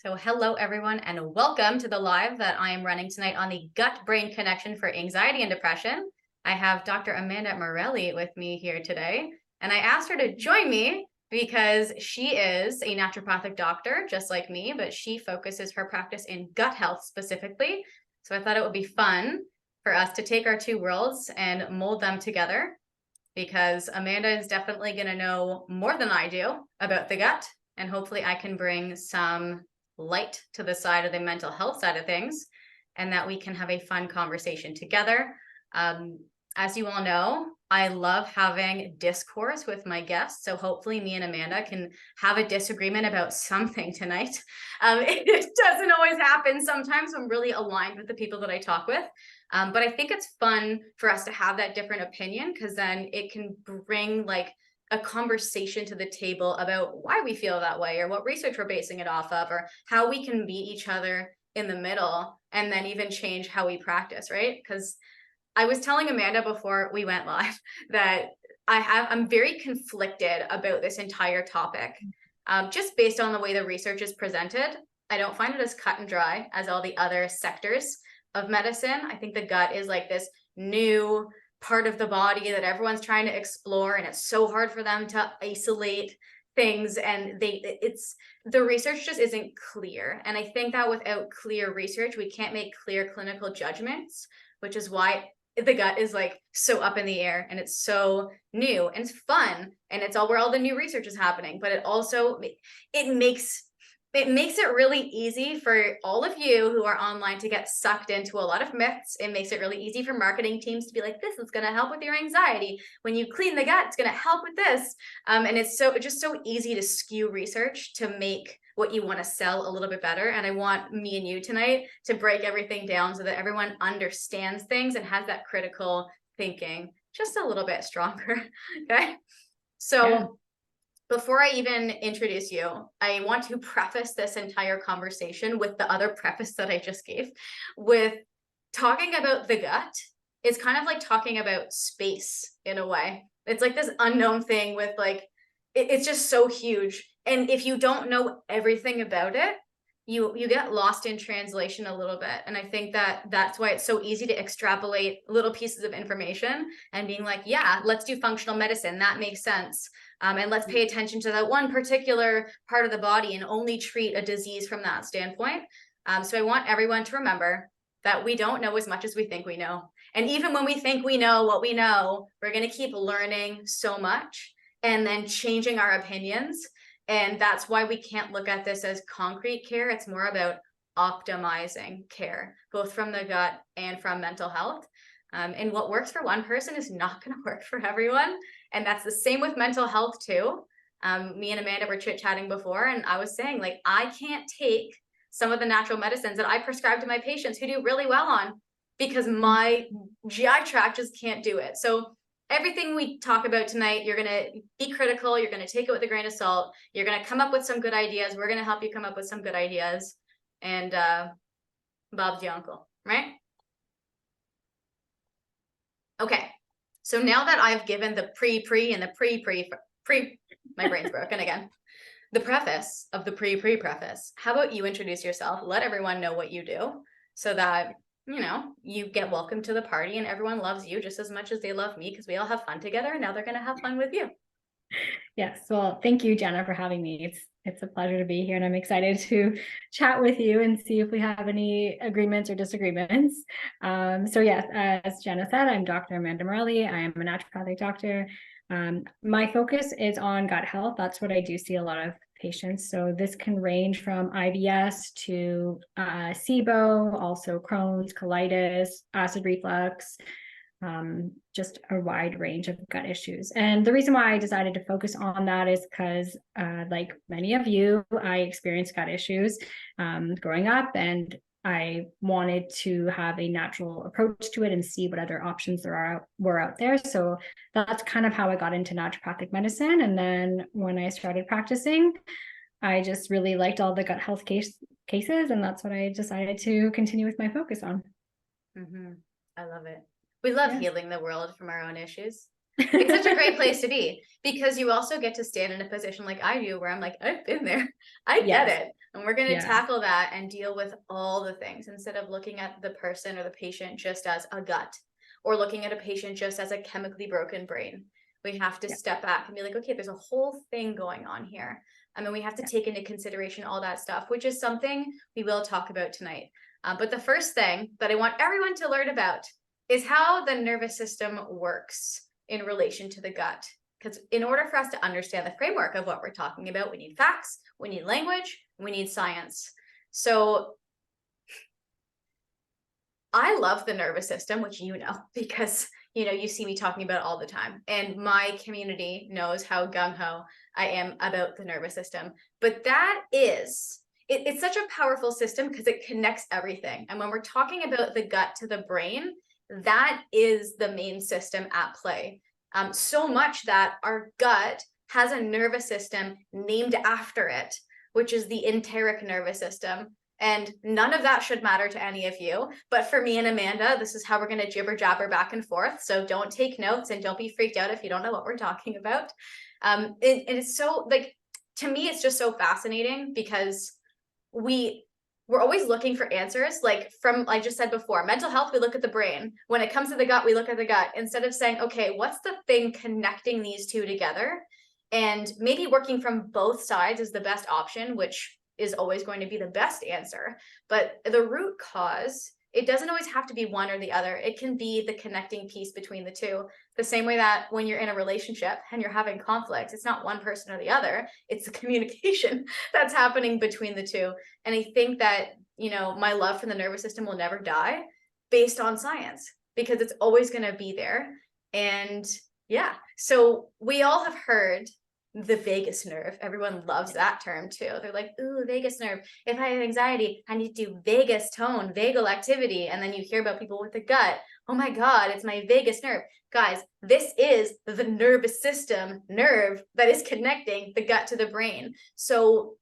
So hello everyone and welcome to the live that I am running tonight on the gut-brain connection for anxiety and depression. I have Dr. Amanda Morelli with me here today, and I asked her to join me because she is a naturopathic doctor just like me, but she focuses her practice in gut health specifically. So I thought it would be fun for us to take our two worlds and mold them together, because Amanda is definitely going to know more than I do about the gut, and hopefully I can bring some light to the side of the mental health side of things, and that we can have a fun conversation together. As you all know, I love having discourse with my guests, so hopefully me and Amanda can have a disagreement about something tonight. It doesn't always happen. Sometimes I'm really aligned with the people that I talk with, but I think it's fun for us to have that different opinion, because then it can bring like a conversation to the table about why we feel that way, or what research we're basing it off of, or how we can meet each other in the middle and then even change how we practice, right? Because I was telling Amanda before we went live that I'm very conflicted about this entire topic, just based on the way the research is presented. I don't find it as cut and dry as all the other sectors of medicine. I think the gut is like this new part of the body that everyone's trying to explore, and it's so hard for them to isolate things, and the research just isn't clear. And I think that without clear research, we can't make clear clinical judgments, which is why the gut is like so up in the air, and it's so new and it's fun, and it's all where all the new research is happening. But it makes it really easy for all of you who are online to get sucked into a lot of myths. It makes it really easy for marketing teams to be like, this is going to help with your anxiety. When you clean the gut, it's going to help with this. And it's just so easy to skew research to make what you want to sell a little bit better. And I want me and you tonight to break everything down so that everyone understands things and has that critical thinking just a little bit stronger. Okay. So yeah. Before I even introduce you, I want to preface this entire conversation with the other preface that I just gave, with talking about the gut. It's kind of like talking about space in a way. It's like this unknown thing with like, it's just so huge. And if you don't know everything about it, you get lost in translation a little bit. And I think that's why it's so easy to extrapolate little pieces of information and being like, yeah, let's do functional medicine. That makes sense. And let's pay attention to that one particular part of the body and only treat a disease from that standpoint. So I want everyone to remember that we don't know as much as we think we know. And even when we think we know what we know, we're going to keep learning so much and then changing our opinions. And that's why we can't look at this as concrete care. It's more about optimizing care, both from the gut and from mental health. And what works for one person is not going to work for everyone. And that's the same with mental health too. Me and Amanda were chit-chatting before, and I was saying, like, I can't take some of the natural medicines that I prescribe to my patients who do really well on, because my GI tract just can't do it. So everything we talk about tonight, you're going to be critical. You're going to take it with a grain of salt. You're going to come up with some good ideas. We're going to help you come up with some good ideas. And Bob's your uncle, right? Okay. So now that I've given the pre and the pre, my brain's broken again. The preface of the preface. How about you introduce yourself? Let everyone know what you do, so that, you know, you get welcome to the party and everyone loves you just as much as they love me, because we all have fun together, and now they're going to have fun with you. Yes. Well, thank you, Jenna, for having me. It's a pleasure to be here, and I'm excited to chat with you and see if we have any agreements or disagreements. So yes, as Jenna said, I'm Dr. Amanda Morelli. I am a naturopathic doctor. My focus is on gut health. That's what I do see a lot of patients. So this can range from IBS to SIBO, also Crohn's, colitis, acid reflux, just a wide range of gut issues. And the reason why I decided to focus on that is because, like many of you, I experienced gut issues growing up, and I wanted to have a natural approach to it and see what other options were out there. So that's kind of how I got into naturopathic medicine. And then when I started practicing, I just really liked all the gut health cases, and that's what I decided to continue with my focus on. Mm-hmm. I love it. We love healing the world from our own issues. It's such a great place to be, because you also get to stand in a position like I do, where I'm like, I've been there. I get it. And we're going to Yeah. tackle that and deal with all the things instead of looking at the person or the patient just as a gut or looking at a patient just as a chemically broken brain. We have to step back and be like, okay, there's a whole thing going on here. I mean, we have to take into consideration all that stuff, which is something we will talk about tonight. But the first thing that I want everyone to learn about is how the nervous system works in relation to the gut. Because in order for us to understand the framework of what we're talking about, we need facts, we need language, we need science. So I love the nervous system, which you know, because you see me talking about it all the time. And my community knows how gung-ho I am about the nervous system. But that is, it's such a powerful system because it connects everything. And when we're talking about the gut to the brain, that is the main system at play. So much that our gut has a nervous system named after it, which is the enteric nervous system. And none of that should matter to any of you. But for me and Amanda, this is how we're going to jibber jabber back and forth. So don't take notes and don't be freaked out if you don't know what we're talking about. And it's so, like, to me, it's just so fascinating because we're always looking for answers. Like I just said before, mental health, we look at the brain. When it comes to the gut, we look at the gut instead of saying, okay, what's the thing connecting these two together? And maybe working from both sides is the best option, which is always going to be the best answer. But the root cause, it doesn't always have to be one or the other. It can be the connecting piece between the two. The same way that when you're in a relationship and you're having conflict, it's not one person or the other, it's the communication that's happening between the two. And I think that, my love for the nervous system will never die based on science because it's always going to be there. And yeah, so we all have heard the vagus nerve. Everyone loves that term too. They're like, ooh, vagus nerve. If I have anxiety, I need to do vagus tone, vagal activity. And then you hear about people with the gut. Oh my God, it's my vagus nerve. Guys, this is the nervous system nerve that is connecting the gut to the brain. So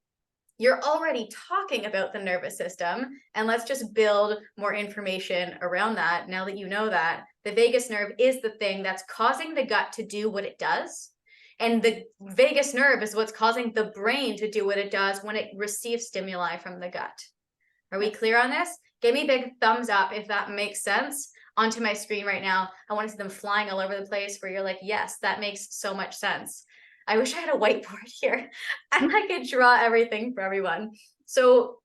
you're already talking about the nervous system, and let's just build more information around that. Now that you know that, the vagus nerve is the thing that's causing the gut to do what it does. And the vagus nerve is what's causing the brain to do what it does when it receives stimuli from the gut. Are we clear on this? Give me a big thumbs up if that makes sense onto my screen right now. I want to see them flying all over the place where you're like, yes, that makes so much sense. I wish I had a whiteboard here and I could draw everything for everyone. So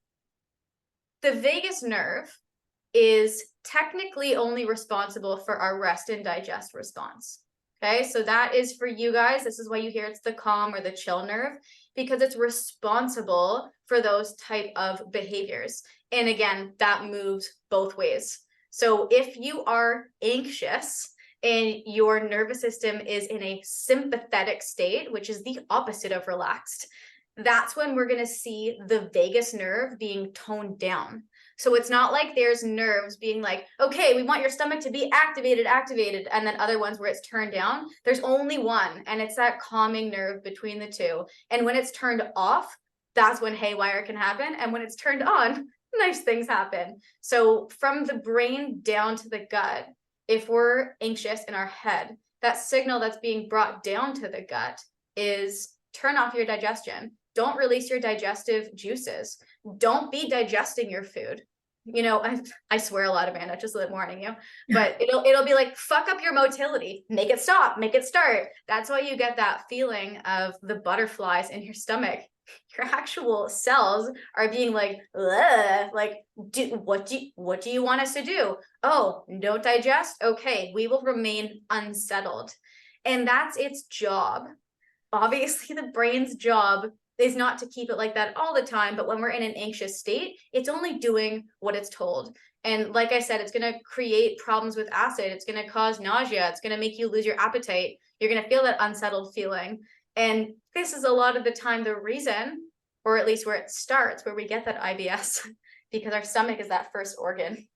the vagus nerve is technically only responsible for our rest and digest response. Okay, so that is for you guys. This is why you hear it's the calm or the chill nerve, because it's responsible for those type of behaviors. And again, that moves both ways. So if you are anxious and your nervous system is in a sympathetic state, which is the opposite of relaxed, that's when we're going to see the vagus nerve being toned down. So it's not like there's nerves being like, okay, we want your stomach to be activated, and then other ones where it's turned down. There's only one, and it's that calming nerve between the two. And when it's turned off, that's when haywire can happen. And when it's turned on, nice things happen. So from the brain down to the gut, if we're anxious in our head, that signal that's being brought down to the gut is turn off your digestion. Don't release your digestive juices. Don't be digesting your food. I swear a lot, Amanda, just warning you, but it'll be like, fuck up your motility, make it stop, make it start. That's why you get that feeling of the butterflies in your stomach. Your actual cells are being like, like, what do you want us to do? Oh, don't digest? Okay, we will remain unsettled. And that's its job. Obviously, the brain's job is not to keep it like that all the time, but when we're in an anxious state, it's only doing what it's told. And like I said, it's going to create problems with acid. It's going to cause nausea. It's going to make you lose your appetite. You're going to feel that unsettled feeling. And this is a lot of the time the reason, or at least where it starts, where we get that IBS, because our stomach is that first organ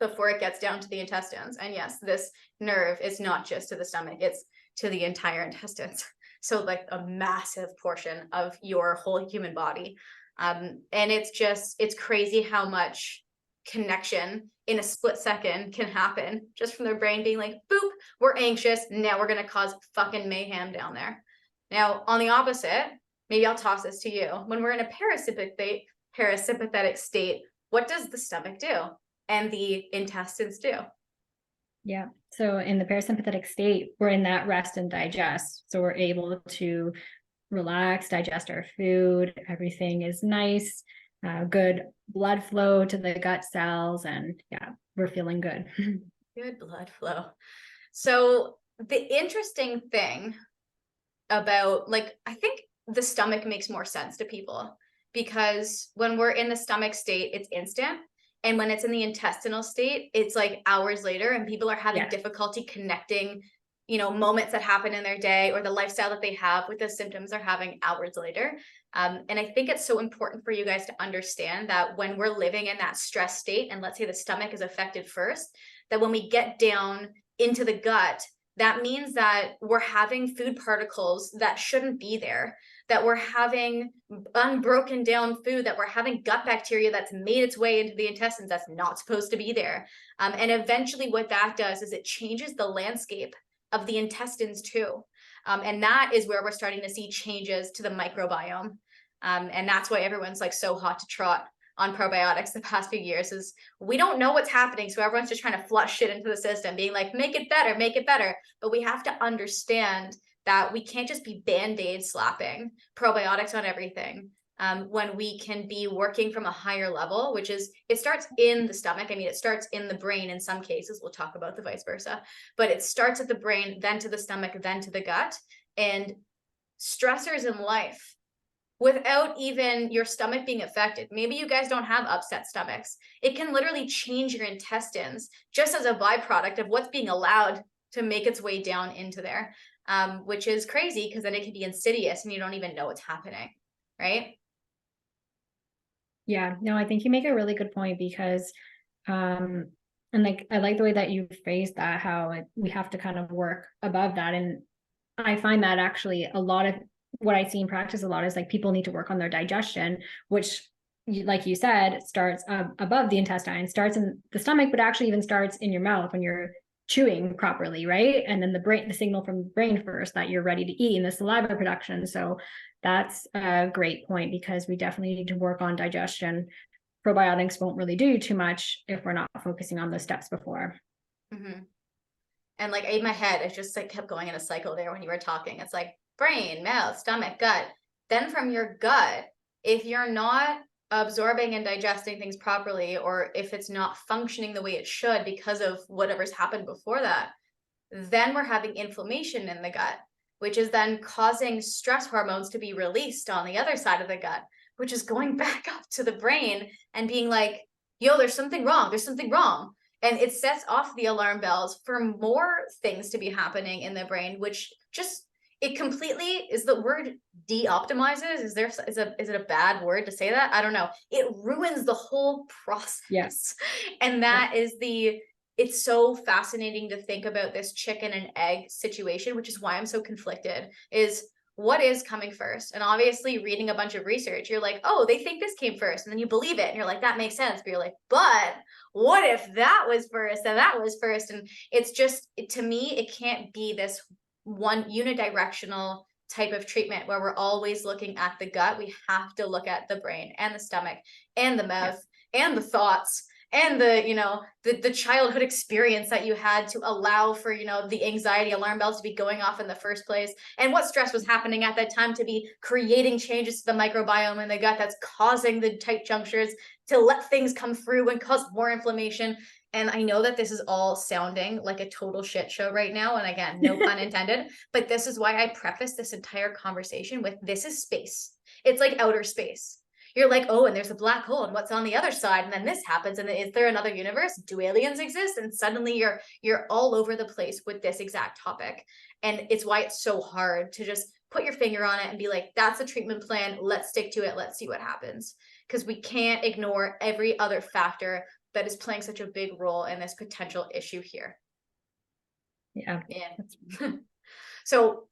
before it gets down to the intestines. And yes, this nerve is not just to the stomach, it's to the entire intestines. So like a massive portion of your whole human body. And it's crazy how much connection in a split second can happen just from their brain being like, boop, we're anxious. Now we're going to cause fucking mayhem down there. Now, on the opposite, maybe I'll toss this to you. When we're in a parasympathetic state, what does the stomach do and the intestines do? Yeah. So in the parasympathetic state, we're in that rest and digest. So we're able to relax, digest our food. Everything is nice, good blood flow to the gut cells. And yeah, we're feeling good. Good blood flow. So the interesting thing about, like, I think the stomach makes more sense to people, because when we're in the stomach state, it's instant. And when it's in the intestinal state, it's like hours later, and people are having Yeah. difficulty connecting, moments that happen in their day or the lifestyle that they have with the symptoms they're having hours later. And I think it's so important for you guys to understand that when we're living in that stress state, and let's say the stomach is affected first, that when we get down into the gut, that means that we're having food particles that shouldn't be there, that we're having unbroken down food, that we're having gut bacteria that's made its way into the intestines that's not supposed to be there. And eventually what that does is it changes the landscape of the intestines too. And that is where we're starting to see changes to the microbiome. And that's why everyone's like so hot to trot on probiotics the past few years, is we don't know what's happening. So everyone's just trying to flush shit into the system, being like, make it better, make it better. But we have to understand that we can't just be Band-Aid slapping probiotics on everything. When we can be working from a higher level, which is, it starts in the stomach. I mean, it starts in the brain in some cases. We'll talk about the vice versa, but it starts at the brain, then to the stomach, then to the gut. And stressors in life, without even your stomach being affected. Maybe you guys don't have upset stomachs. It can literally change your intestines just as a byproduct of what's being allowed to make its way down into there, which is crazy, because then it can be insidious and you don't even know what's happening, right? Yeah, no, I think you make a really good point, because and like I like the way that you phrased that, how we have to kind of work above that. And I find that actually a lot of what I see in practice a lot is like people need to work on their digestion, which, like you said, starts above the intestine, starts in the stomach, but actually even starts in your mouth when you're chewing properly, right? And then the signal from the brain first that you're ready to eat, and the saliva production. So that's a great point, because we definitely need to work on digestion. Probiotics won't really do too much if we're not focusing on those steps before. Mm-hmm. And like in my head, it just like kept going in a cycle there when you were talking. It's like brain, mouth, stomach, gut. Then from your gut, if you're not absorbing and digesting things properly, or if it's not functioning the way it should because of whatever's happened before that, then we're having inflammation in the gut, which is then causing stress hormones to be released on the other side of the gut, which is going back up to the brain and being like, yo, there's something wrong. There's something wrong. And it sets off the alarm bells for more things to be happening in the brain, which just, it completely, is the word de-optimizes, is it a bad word to say that? I don't know. It ruins the whole process. Yes. And that is it's so fascinating to think about this chicken and egg situation, which is why I'm so conflicted, is what is coming first? And obviously reading a bunch of research, you're like, oh, they think this came first. And then you believe it and you're like, that makes sense. But you're like, but what if that was first and that was first? And it's just, to me, it can't be this one unidirectional type of treatment where we're always looking at the gut. We have to look at the brain and the stomach and the mouth and the thoughts and the childhood experience that you had to allow for the anxiety alarm bells to be going off in the first place, and what stress was happening at that time to be creating changes to the microbiome in the gut that's causing the tight junctures to let things come through and cause more inflammation. And I know that this is all sounding like a total shit show right now, and again, no pun intended, but this is why I preface this entire conversation with, this is space. It's like outer space. You're like, oh, and there's a black hole, and what's on the other side? And then this happens, and is there another universe? Do aliens exist? And suddenly you're all over the place with this exact topic. And it's why it's so hard to just put your finger on it and be like, that's the treatment plan. Let's stick to it. Let's see what happens. Because we can't ignore every other factor that is playing such a big role in this potential issue here. Yeah. So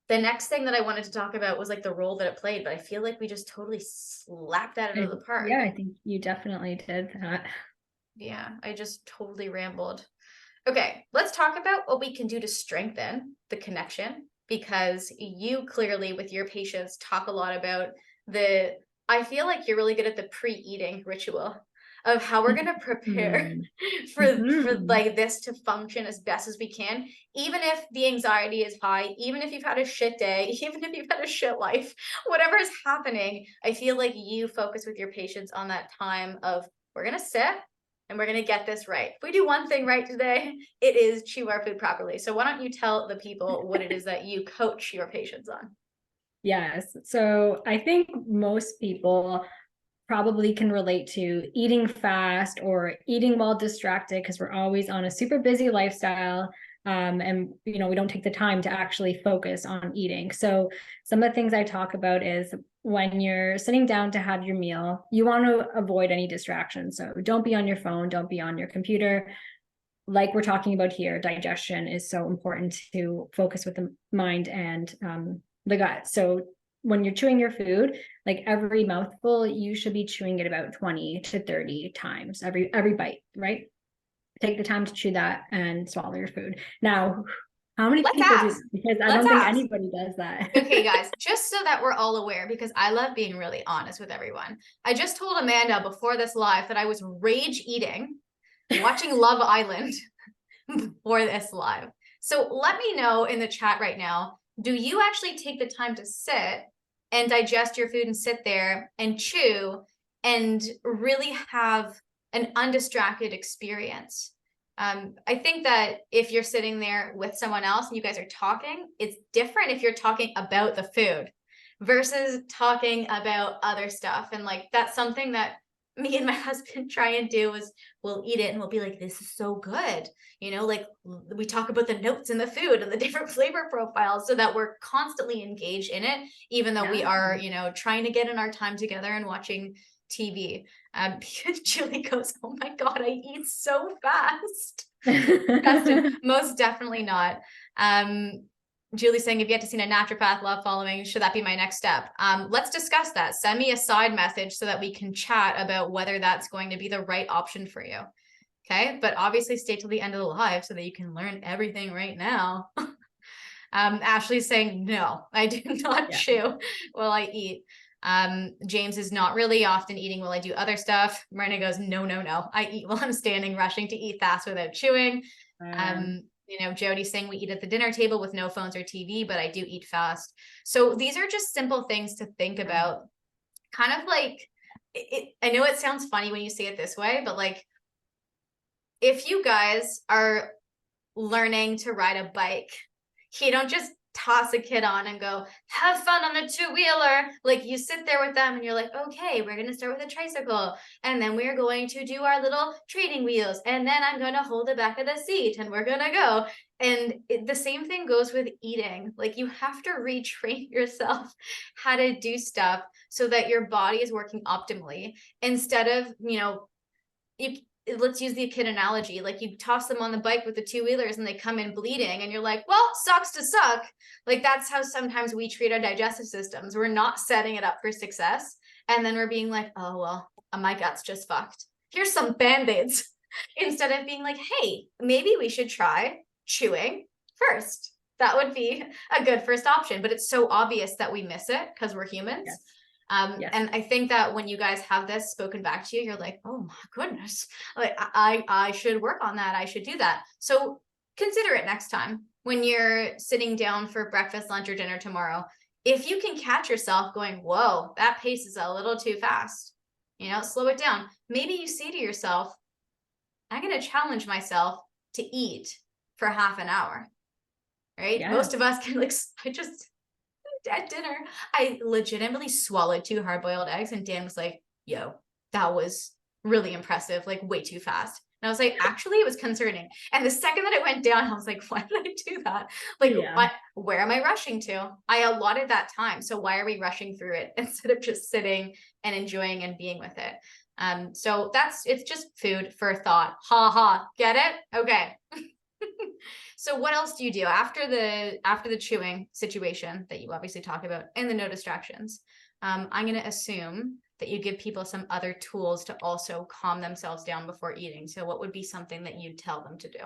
the next thing that I wanted to talk about was like the role that it played, but I feel like we just totally slapped that out of the park. Yeah, I think you definitely did that. Yeah, I just totally rambled. Okay, let's talk about what we can do to strengthen the connection because you clearly with your patients talk a lot about I feel like you're really good at the pre-eating ritual of how we're going to prepare for Mhm. like this to function as best as we can, even if the anxiety is high, even if you've had a shit day, even if you've had a shit life, whatever is happening. I feel like you focus with your patients on that time of, we're going to sit and we're going to get this right. If we do one thing right today, it is chew our food properly. So why don't you tell the people what it is that you coach your patients on? Yes. So I think most people probably can relate to eating fast or eating while distracted because we're always on a super busy lifestyle. And we don't take the time to actually focus on eating. So some of the things I talk about is when you're sitting down to have your meal, you want to avoid any distractions. So don't be on your phone, don't be on your computer. Like we're talking about here, digestion is so important to focus with the mind and the gut. So when you're chewing your food, like every mouthful, you should be chewing it about 20 to 30 times every bite, right? Take the time to chew that and swallow your food. Now, how many Let's people do ask. that? Because I Let's don't think ask. anybody does that. Okay, guys, just so that we're all aware, because I love being really honest with everyone. I just told Amanda before this live that I was rage eating, watching Love Island before this live. So let me know in the chat right now, do you actually take the time to sit and digest your food and sit there and chew and really have an undistracted experience? I think that if you're sitting there with someone else and you guys are talking, it's different if you're talking about the food versus talking about other stuff. And like, that's something that me and my husband try and do is we'll eat it and we'll be like, this is so good. Like we talk about the notes in the food and the different flavor profiles so that we're constantly engaged in it, even though we Yeah. are, trying to get in our time together and watching TV. Because Julie goes, oh my God, I eat so fast. Justin, most definitely not. Julie's saying, if you had to see a naturopath, love following, should that be my next step? Let's discuss that. Send me a side message so that we can chat about whether that's going to be the right option for you. Okay, but obviously stay till the end of the live so that you can learn everything right now. Ashley's saying, no, I do not chew while I eat. James is not really often eating while I do other stuff. Marina goes, no, no, no. I eat while I'm standing, rushing to eat fast without chewing. Jody's saying we eat at the dinner table with no phones or TV, but I do eat fast. So these are just simple things to think about. Kind of like, I know it sounds funny when you say it this way, but like, if you guys are learning to ride a bike, you don't just toss a kid on and go, have fun on the two-wheeler. Like you sit there with them and you're like, okay, we're going to start with a tricycle. And then we're going to do our little training wheels. And then I'm going to hold the back of the seat and we're going to go. And the same thing goes with eating. Like you have to retrain yourself how to do stuff so that your body is working optimally instead of, let's use the kid analogy. Like you toss them on the bike with the two-wheelers and they come in bleeding and you're like, well, sucks to suck. Like that's how sometimes we treat our digestive systems. We're not setting it up for success. And then we're being like, oh, well, my gut's just fucked. Here's some Band-Aids. Instead of being like, hey, maybe we should try chewing first. That would be a good first option. But it's so obvious that we miss it because we're humans. Yes. And I think that when you guys have this spoken back to you, you're like, oh my goodness, like I should work on that. I should do that. So consider it next time when you're sitting down for breakfast, lunch, or dinner tomorrow. If you can catch yourself going, whoa, that pace is a little too fast, slow it down. Maybe you say to yourself, I'm going to challenge myself to eat for half an hour, right? Yeah. Most of us can at dinner, I legitimately swallowed 2 hard-boiled eggs and Dan was like, yo, that was really impressive, like way too fast. And I was like, actually, it was concerning. And the second that it went down, I was like, why did I do that? Like, where am I rushing to? I allotted that time. So why are we rushing through it instead of just sitting and enjoying and being with it? So it's just food for thought. Ha ha. Get it? Okay. So what else do you do after the chewing situation that you obviously talk about and the no distractions? I'm going to assume that you give people some other tools to also calm themselves down before eating. So what would be something that you'd tell them to do?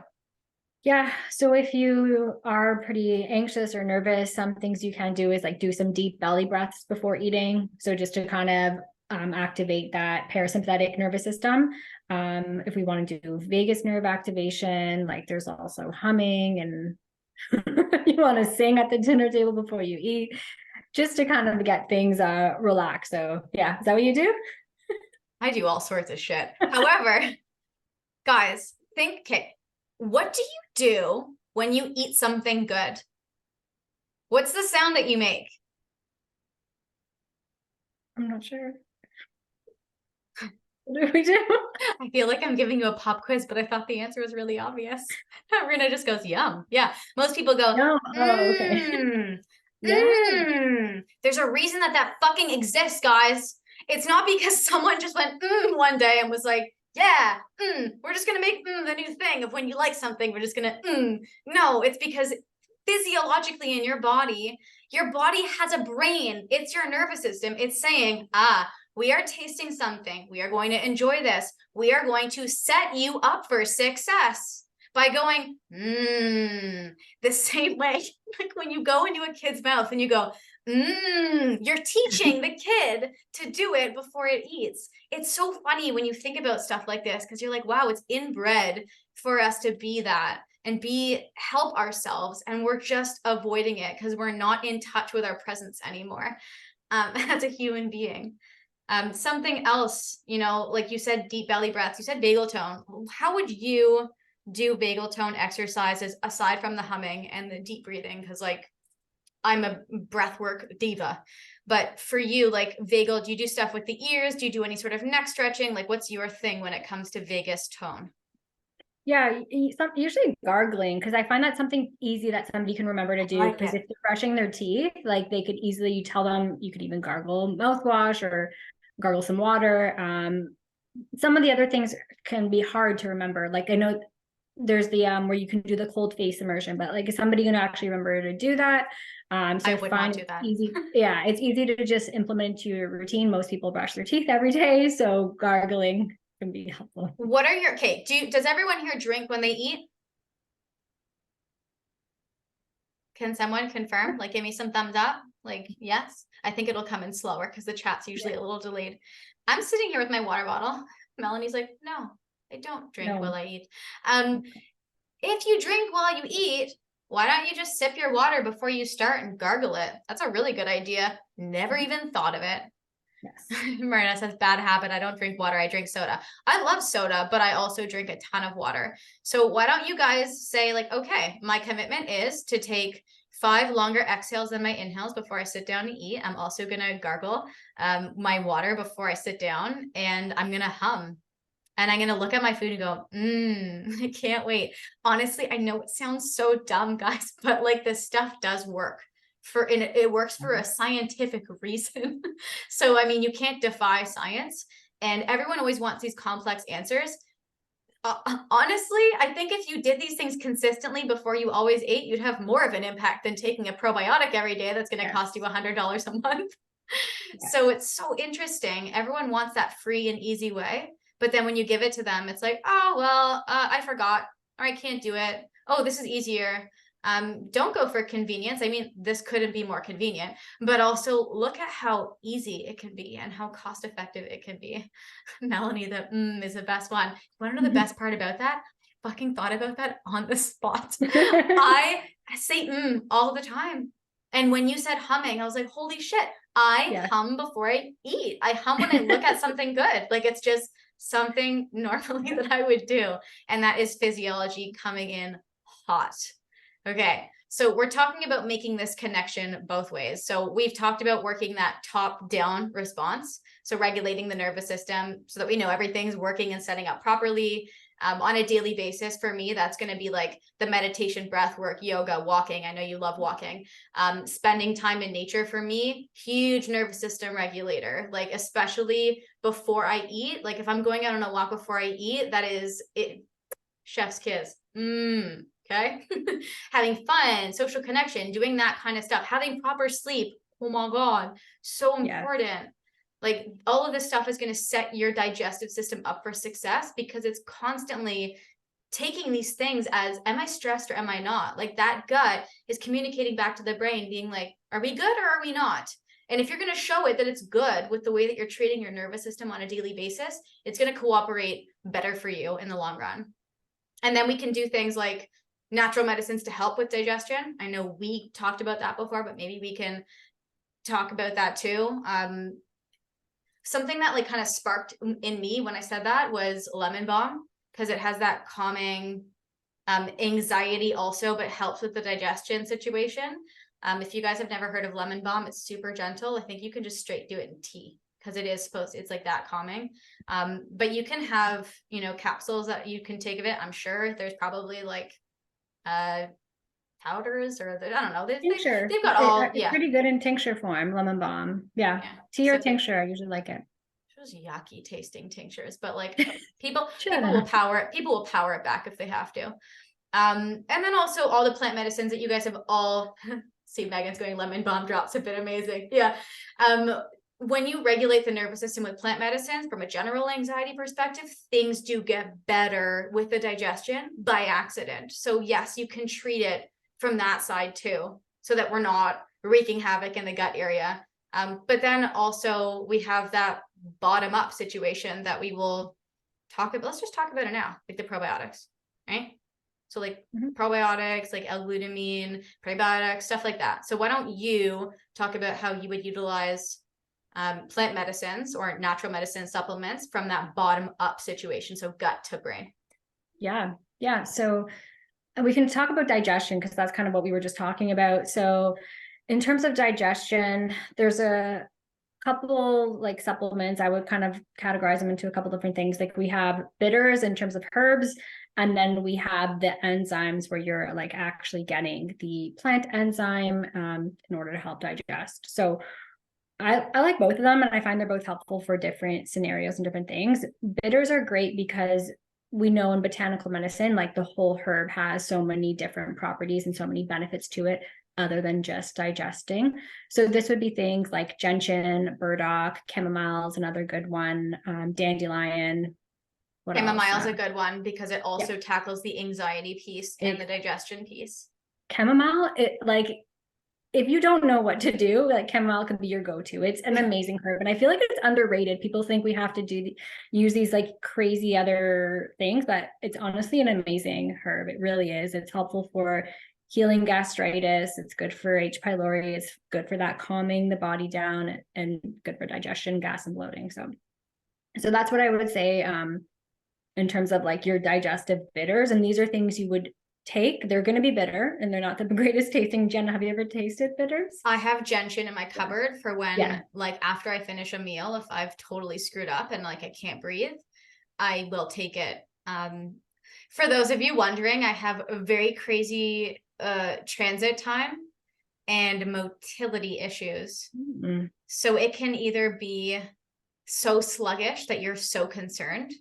Yeah. So if you are pretty anxious or nervous, some things you can do is like do some deep belly breaths before eating. So just to kind of activate that parasympathetic nervous system. If we want to do vagus nerve activation, like there's also humming, and you want to sing at the dinner table before you eat, just to kind of get things relaxed. So yeah, is that what you do? I do all sorts of shit. However, guys, okay, what do you do when you eat something good? What's the sound that you make? I'm not sure. What do we do? I feel like I'm giving you a pop quiz, but I thought the answer was really obvious. Rena just goes, yum. Yeah. Most people go, No. Oh, okay. Yeah. There's a reason that fucking exists, guys. It's not because someone just went one day and was like, yeah, we're just gonna make the new thing of when you like something, we're just gonna No, it's because physiologically in your body has a brain. It's your nervous system. It's saying, we are tasting something. We are going to enjoy this. We are going to set you up for success by going, the same way, like when you go into a kid's mouth and you go, you're teaching the kid to do it before it eats. It's so funny when you think about stuff like this, because you're like, wow, it's inbred for us to be that and help ourselves. And we're just avoiding it because we're not in touch with our presence anymore as a human being. Something else, like you said, deep belly breaths, you said vagal tone. How would you do vagal tone exercises aside from the humming and the deep breathing? Because like I'm a breathwork diva, but for you, like vagal, do you do stuff with the ears? Do you do any sort of neck stretching? Like what's your thing when it comes to vagus tone? Yeah, usually gargling, because I find that something easy that somebody can remember to do. Because if they're brushing their teeth, like they could easily, you tell them, you could even gargle mouthwash or gargle some water. Some of the other things can be hard to remember. Like I know there's the where you can do the cold face immersion, but like is somebody going to actually remember to do that? So I would not do that. Easy. Yeah, it's easy to just implement into your routine. Most people brush their teeth every day, so gargling can be helpful. What are your does everyone here drink when they eat? Can someone confirm? Like give me some thumbs up. Like yes. I think it'll come in slower because the chat's usually a little delayed. I'm sitting here with my water bottle. Melanie's like, no, I don't drink while I eat. If you drink while you eat, why don't you just sip your water before you start and gargle it? That's a really good idea. Never even thought of it. Yes. Marina says, bad habit. I don't drink water. I drink soda. I love soda, but I also drink a ton of water. So why don't you guys say like, okay, my commitment is to take 5 longer exhales than my inhales before I sit down to eat. I'm also going to gargle my water before I sit down, and I'm going to hum. And I'm going to look at my food and go, I can't wait. Honestly, I know it sounds so dumb, guys, but like this stuff does work. And it works for a scientific reason. So, I mean, you can't defy science, and everyone always wants these complex answers. Honestly, I think if you did these things consistently before you always ate, you'd have more of an impact than taking a probiotic every day that's going to cost you $100 a month. So it's so interesting. Everyone wants that free and easy way. But then when you give it to them, it's like, oh, well, I forgot, or I can't do it. Oh, this is easier. Don't go for convenience. I mean, this couldn't be more convenient, but also look at how easy it can be and how cost effective it can be. Melanie, the is the best one. You want to know the best part about that? I fucking thought about that on the spot. I say all the time. And when you said humming, I was like, holy shit, I hum before I eat. I hum when I look at something good. Like it's just something normally that I would do. And that is physiology coming in hot. Okay, so we're talking about making this connection both ways. So we've talked about working that top-down response, so regulating the nervous system so that we know everything's working and setting up properly on a daily basis. For me, that's going to be like the meditation, breath work, yoga, walking. I know you love walking. Spending time in nature for me, huge nervous system regulator, like especially before I eat. Like if I'm going out on a walk before I eat, that is it. Chef's kiss. Okay. Having fun, social connection, doing that kind of stuff, having proper sleep. Oh my God. So important. Like all of this stuff is going to set your digestive system up for success because it's constantly taking these things as, am I stressed or am I not? Like that gut is communicating back to the brain being like, are we good or are we not? And if you're going to show it that it's good with the way that you're treating your nervous system on a daily basis, it's going to cooperate better for you in the long run. And then we can do things like natural medicines to help with digestion. I know we talked about that before, but maybe we can talk about that too. Something that like kind of sparked in me when I said that was lemon balm, because it has that calming anxiety also, but helps with the digestion situation. If you guys have never heard of lemon balm, it's super gentle. I think you can just straight do it in tea because it is it's like that calming. But you can have, you know, capsules that you can take of it. I'm sure there's probably like powders or I don't know. They've got all, It's pretty good in tincture form, lemon balm. Yeah. Tea or tincture, I usually like it. Those yucky tasting tinctures, but like people will power it back if they have to. And then also all the plant medicines that you guys have all see Megan's going lemon balm drops have been amazing. Yeah. When you regulate the nervous system with plant medicines from a general anxiety perspective, things do get better with the digestion by accident. So yes, you can treat it from that side too, so that we're not wreaking havoc in the gut area. But then also we have that bottom up situation that we will talk about. Let's just talk about it now, like the probiotics, right? So like probiotics, like L-glutamine, prebiotics, stuff like that. So why don't you talk about how you would utilize plant medicines or natural medicine supplements from that bottom up situation, so gut to brain? Yeah. So we can talk about digestion because that's kind of what we were just talking about. So in terms of digestion, there's a couple like supplements. I would kind of categorize them into a couple different things. Like we have bitters in terms of herbs, and then we have the enzymes where you're like actually getting the plant enzyme in order to help digest. So I like both of them, and I find they're both helpful for different scenarios and different things. Bitters are great because we know in botanical medicine, like the whole herb has so many different properties and so many benefits to it other than just digesting. So this would be things like gentian, burdock, chamomile is another good one, dandelion. Chamomile is a good one because it also tackles the anxiety piece and the digestion piece. Chamomile, if you don't know what to do, like chamomile could be your go-to. It's an amazing herb, and I feel like it's underrated. People think we have to use these like crazy other things, but it's honestly an amazing herb. It really is. It's helpful for healing gastritis. It's good for H. pylori. It's good for that calming the body down, and good for digestion, gas, and bloating. So that's what I would say in terms of like your digestive bitters. And these are things you would take. They're going to be bitter and they're not the greatest tasting. Jen, have you ever tasted bitters? I have gentian in my cupboard for when like after I finish a meal, if I've totally screwed up and like I can't breathe, I will take it. For those of you wondering, I have a very crazy transit time and motility issues. So it can either be so sluggish that you're so concerned,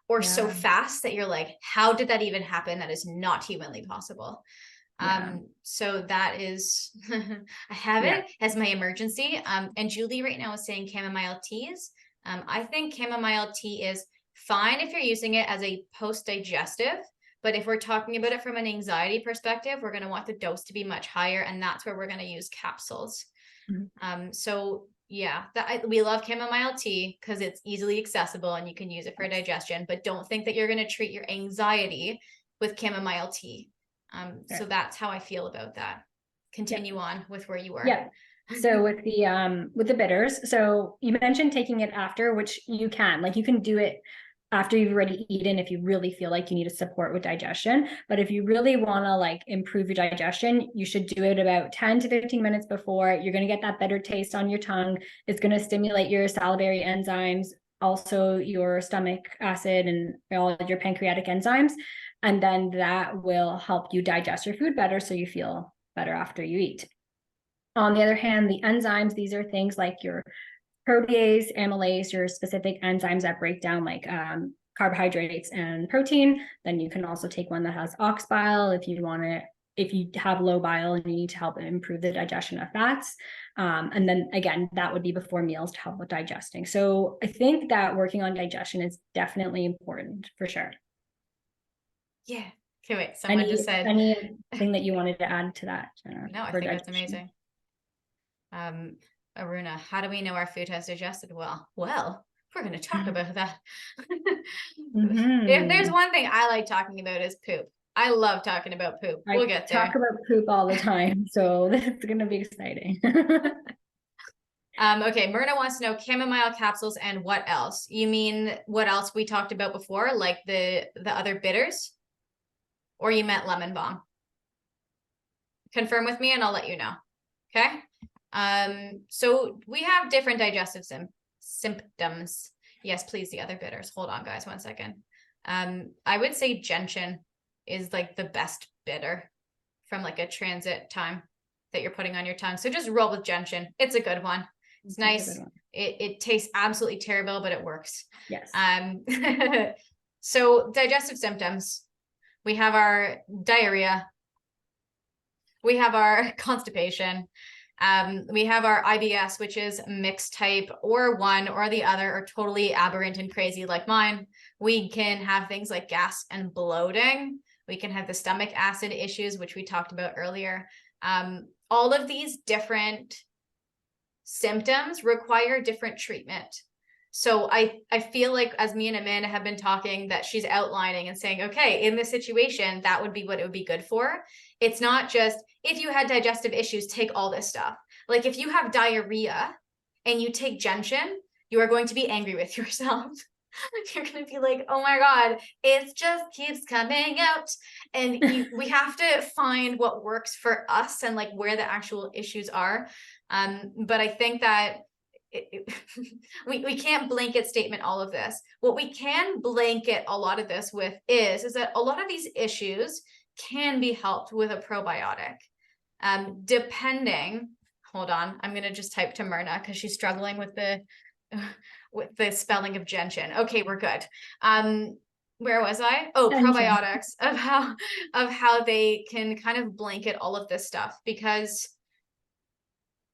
or so fast that you're like, how did that even happen? That is not humanly possible. So that is, I have it as my emergency. And Julie right now is saying chamomile teas. I think chamomile tea is fine if you're using it as a post-digestive, but if we're talking about it from an anxiety perspective, we're going to want the dose to be much higher. And that's where we're going to use capsules. So yeah, we love chamomile tea because it's easily accessible and you can use it for digestion, but don't think that you're going to treat your anxiety with chamomile tea. So that's how I feel about that. Continue on with where you were. So with the bitters, so you mentioned taking it after, which you can do it after you've already eaten if you really feel like you need a support with digestion. But if you really want to like improve your digestion, you should do it about 10 to 15 minutes before. You're going to get that better taste on your tongue. It's going to stimulate your salivary enzymes, also your stomach acid and all of your pancreatic enzymes. And then that will help you digest your food better so you feel better after you eat. On the other hand, the enzymes, these are things like your protease, amylase, your specific enzymes that break down like carbohydrates and protein. Then you can also take one that has ox bile if you have low bile and you need to help improve the digestion of fats. And then again, that would be before meals to help with digesting. So I think that working on digestion is definitely important for sure. Yeah. Okay, wait, someone just said. Anything that you wanted to add to that? No, I think that's amazing. Aruna, how do we know our food has digested well? Well, we're going to talk about that. If there's one thing I like talking about is poop. I love talking about poop. We'll get there. I talk about poop all the time, so that's going to be exciting. Okay, Myrna wants to know chamomile capsules and what else? You mean what else we talked about before, like the other bitters? Or you meant lemon balm? Confirm with me and I'll let you know. Okay. So we have different digestive symptoms. Yes, please, the other bitters. Hold on, guys, 1 second. I would say gentian is like the best bitter from like a transit time that you're putting on your tongue. So just roll with gentian. It's a good one. It's nice. It tastes absolutely terrible, but it works. Yes. So digestive symptoms. We have our diarrhea. We have our constipation. We have our IBS, which is mixed type, or one or the other, or totally aberrant and crazy like mine. We can have things like gas and bloating. We can have the stomach acid issues, which we talked about earlier. All of these different symptoms require different treatment. So I feel like, as me and Amanda have been talking, that she's outlining and saying, okay, in this situation, that would be what it would be good for. It's not just, if you had digestive issues, take all this stuff. Like if you have diarrhea and you take gentian, you are going to be angry with yourself. You're going to be like, oh my God, it just keeps coming out. And we have to find what works for us and like where the actual issues are. But I think that we can't blanket statement all of this. What we can blanket a lot of this with is that a lot of these issues can be helped with a probiotic. Depending, hold on, I'm going to just type to Myrna because she's struggling with the spelling of gentian. Okay, we're good. Where was I? Oh, probiotics, of how they can kind of blanket all of this stuff, because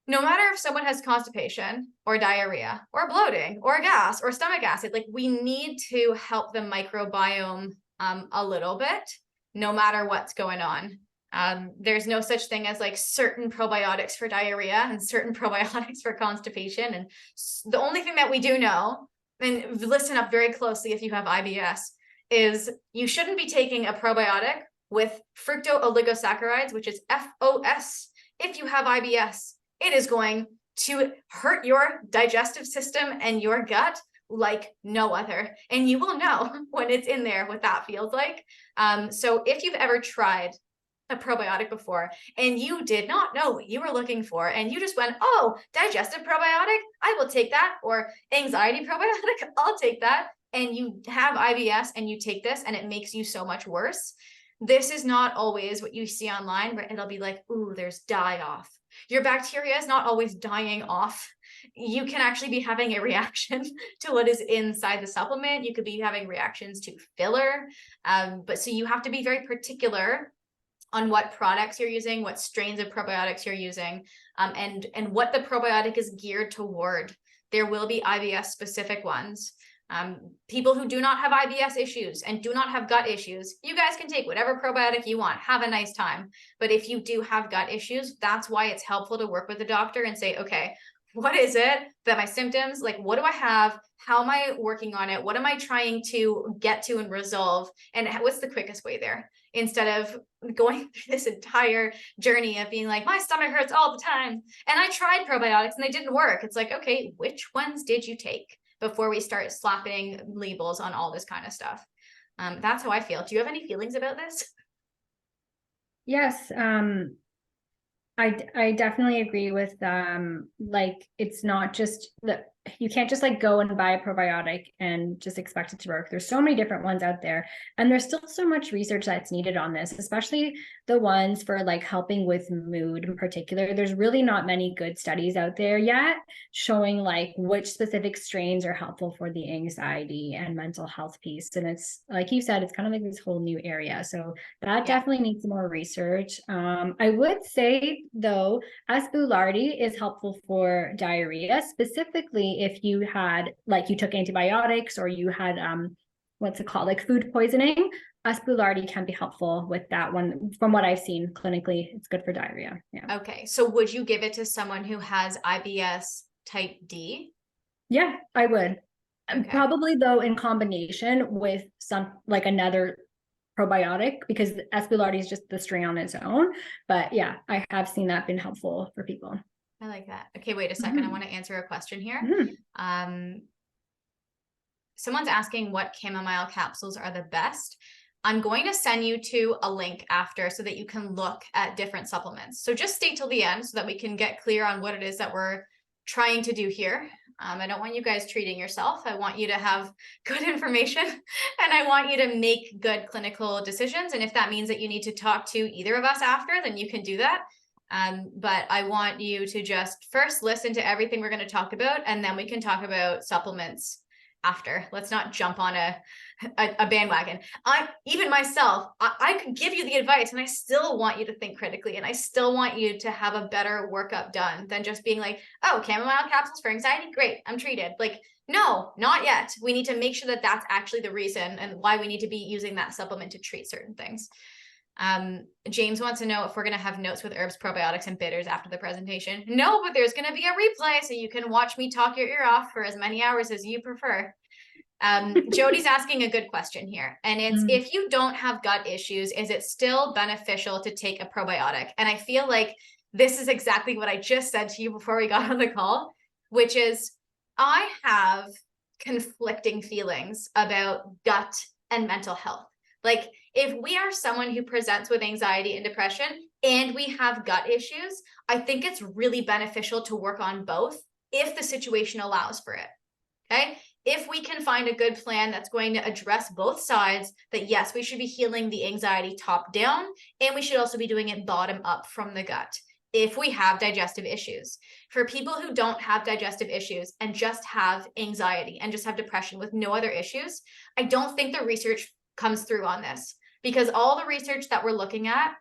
no matter if someone has constipation or diarrhea or bloating or gas or stomach acid, like we need to help the microbiome a little bit, no matter what's going on. There's no such thing as like certain probiotics for diarrhea and certain probiotics for constipation. And the only thing that we do know, and listen up very closely if you have IBS, is you shouldn't be taking a probiotic with fructooligosaccharides, which is FOS, if you have IBS. It is going to hurt your digestive system and your gut like no other. And you will know when it's in there what that feels like. So if you've ever tried a probiotic before and you did not know what you were looking for and you just went, oh, digestive probiotic, I will take that, or anxiety probiotic, I'll take that, and you have IBS and you take this and it makes you so much worse. This is not always what you see online, where it'll be like, ooh, there's die off. Your bacteria is not always dying off. You can actually be having a reaction to what is inside the supplement. You could be having reactions to filler. But so you have to be very particular on what products you're using, what strains of probiotics you're using, and what the probiotic is geared toward. There will be IBS specific ones. People who do not have IBS issues and do not have gut issues, you guys can take whatever probiotic you want, have a nice time. But if you do have gut issues, that's why it's helpful to work with the doctor and say, okay, what is it that my symptoms, like, what do I have? How am I working on it? What am I trying to get to and resolve? And what's the quickest way there? Instead of going through this entire journey of being like, my stomach hurts all the time, and I tried probiotics and they didn't work. It's like, okay, which ones did you take before we start slapping labels on all this kind of stuff? That's how I feel. Do you have any feelings about this? Yes. I definitely agree with like, it's not just that you can't just like go and buy a probiotic and just expect it to work. There's so many different ones out there, and there's still so much research that's needed on this, especially the ones for like helping with mood in particular. There's really not many good studies out there yet showing like which specific strains are helpful for the anxiety and mental health piece. And it's like you said, it's kind of like this whole new area. So that definitely needs more research. I would say though, S. boulardii is helpful for diarrhea, specifically if you had, like, you took antibiotics or you had what's it called, like food poisoning. S. boulardii can be helpful with that one. From what I've seen clinically, it's good for diarrhea. Yeah. Okay. So would you give it to someone who has IBS type D? Yeah, I would. Okay. Probably though in combination with some like another probiotic, because S. boulardii is just the strain on its own. But yeah, I have seen that been helpful for people. I like that. Okay, wait a second. I want to answer a question here. Someone's asking what chamomile capsules are the best. I'm going to send you to a link after so that you can look at different supplements. So just stay till the end so that we can get clear on what it is that we're trying to do here. I don't want you guys treating yourself. I want you to have good information and I want you to make good clinical decisions. And if that means that you need to talk to either of us after, then you can do that. But I want you to just first listen to everything we're going to talk about, and then we can talk about supplements after. Let's not jump on a bandwagon. Even myself, I could give you the advice and I still want you to think critically, and I still want you to have a better workup done than just being like, oh, chamomile capsules for anxiety, great, I'm treated. Like, no, not yet. We need to make sure that that's actually the reason and why we need to be using that supplement to treat certain things. James wants to know if we're going to have notes with herbs, probiotics, and bitters after the presentation. No, but there's going to be a replay so you can watch me talk your ear off for as many hours as you prefer. Jody's asking a good question here, and it's if you don't have gut issues, is it still beneficial to take a probiotic? And I feel like this is exactly what I just said to you before we got on the call, which is I have conflicting feelings about gut and mental health. Like, if we are someone who presents with anxiety and depression and we have gut issues, I think it's really beneficial to work on both if the situation allows for it. Okay. If we can find a good plan that's going to address both sides, that yes, we should be healing the anxiety top down, and we should also be doing it bottom up from the gut if we have digestive issues. For people who don't have digestive issues and just have anxiety and just have depression with no other issues, I don't think the research comes through on this, because all the research that we're looking at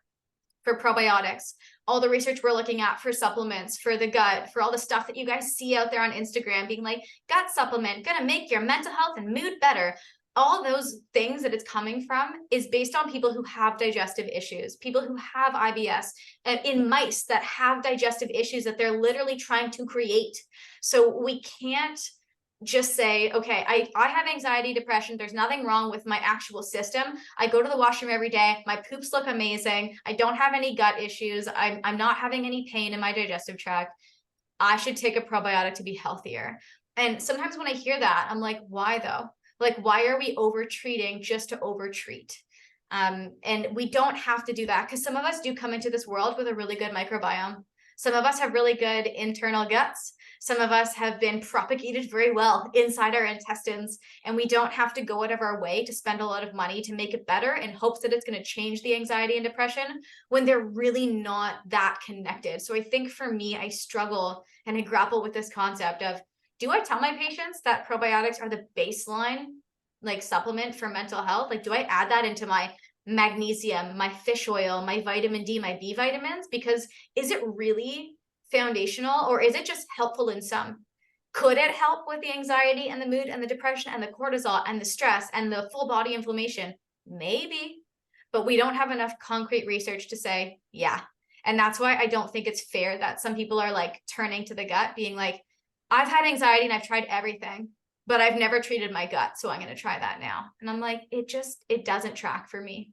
for probiotics, all the research we're looking at for supplements, for the gut, for all the stuff that you guys see out there on Instagram being like, gut supplement, gonna make your mental health and mood better. All those things that it's coming from is based on people who have digestive issues, people who have IBS, in mice that have digestive issues that they're literally trying to create. So we can't just say, okay, I have anxiety, depression. There's nothing wrong with my actual system. I go to the washroom every day. My poops look amazing. I don't have any gut issues. I'm not having any pain in my digestive tract. I should take a probiotic to be healthier. And sometimes when I hear that, I'm like, why though? Like, why are we over-treating just to over-treat? And we don't have to do that, because some of us do come into this world with a really good microbiome. Some of us have really good internal guts. Some of us have been propagated very well inside our intestines, and we don't have to go out of our way to spend a lot of money to make it better in hopes that it's going to change the anxiety and depression when they're really not that connected. So I think for me, I struggle and I grapple with this concept of, do I tell my patients that probiotics are the baseline like supplement for mental health? Like, do I add that into my magnesium, my fish oil, my vitamin D, my B vitamins? Because is it really foundational, or is it just helpful in some? Could it help with the anxiety and the mood and the depression and the cortisol and the stress and the full body inflammation? Maybe, but we don't have enough concrete research to say, yeah. And that's why I don't think it's fair that some people are like turning to the gut being like, I've had anxiety and I've tried everything, but I've never treated my gut, so I'm going to try that now. And I'm like, it doesn't track for me.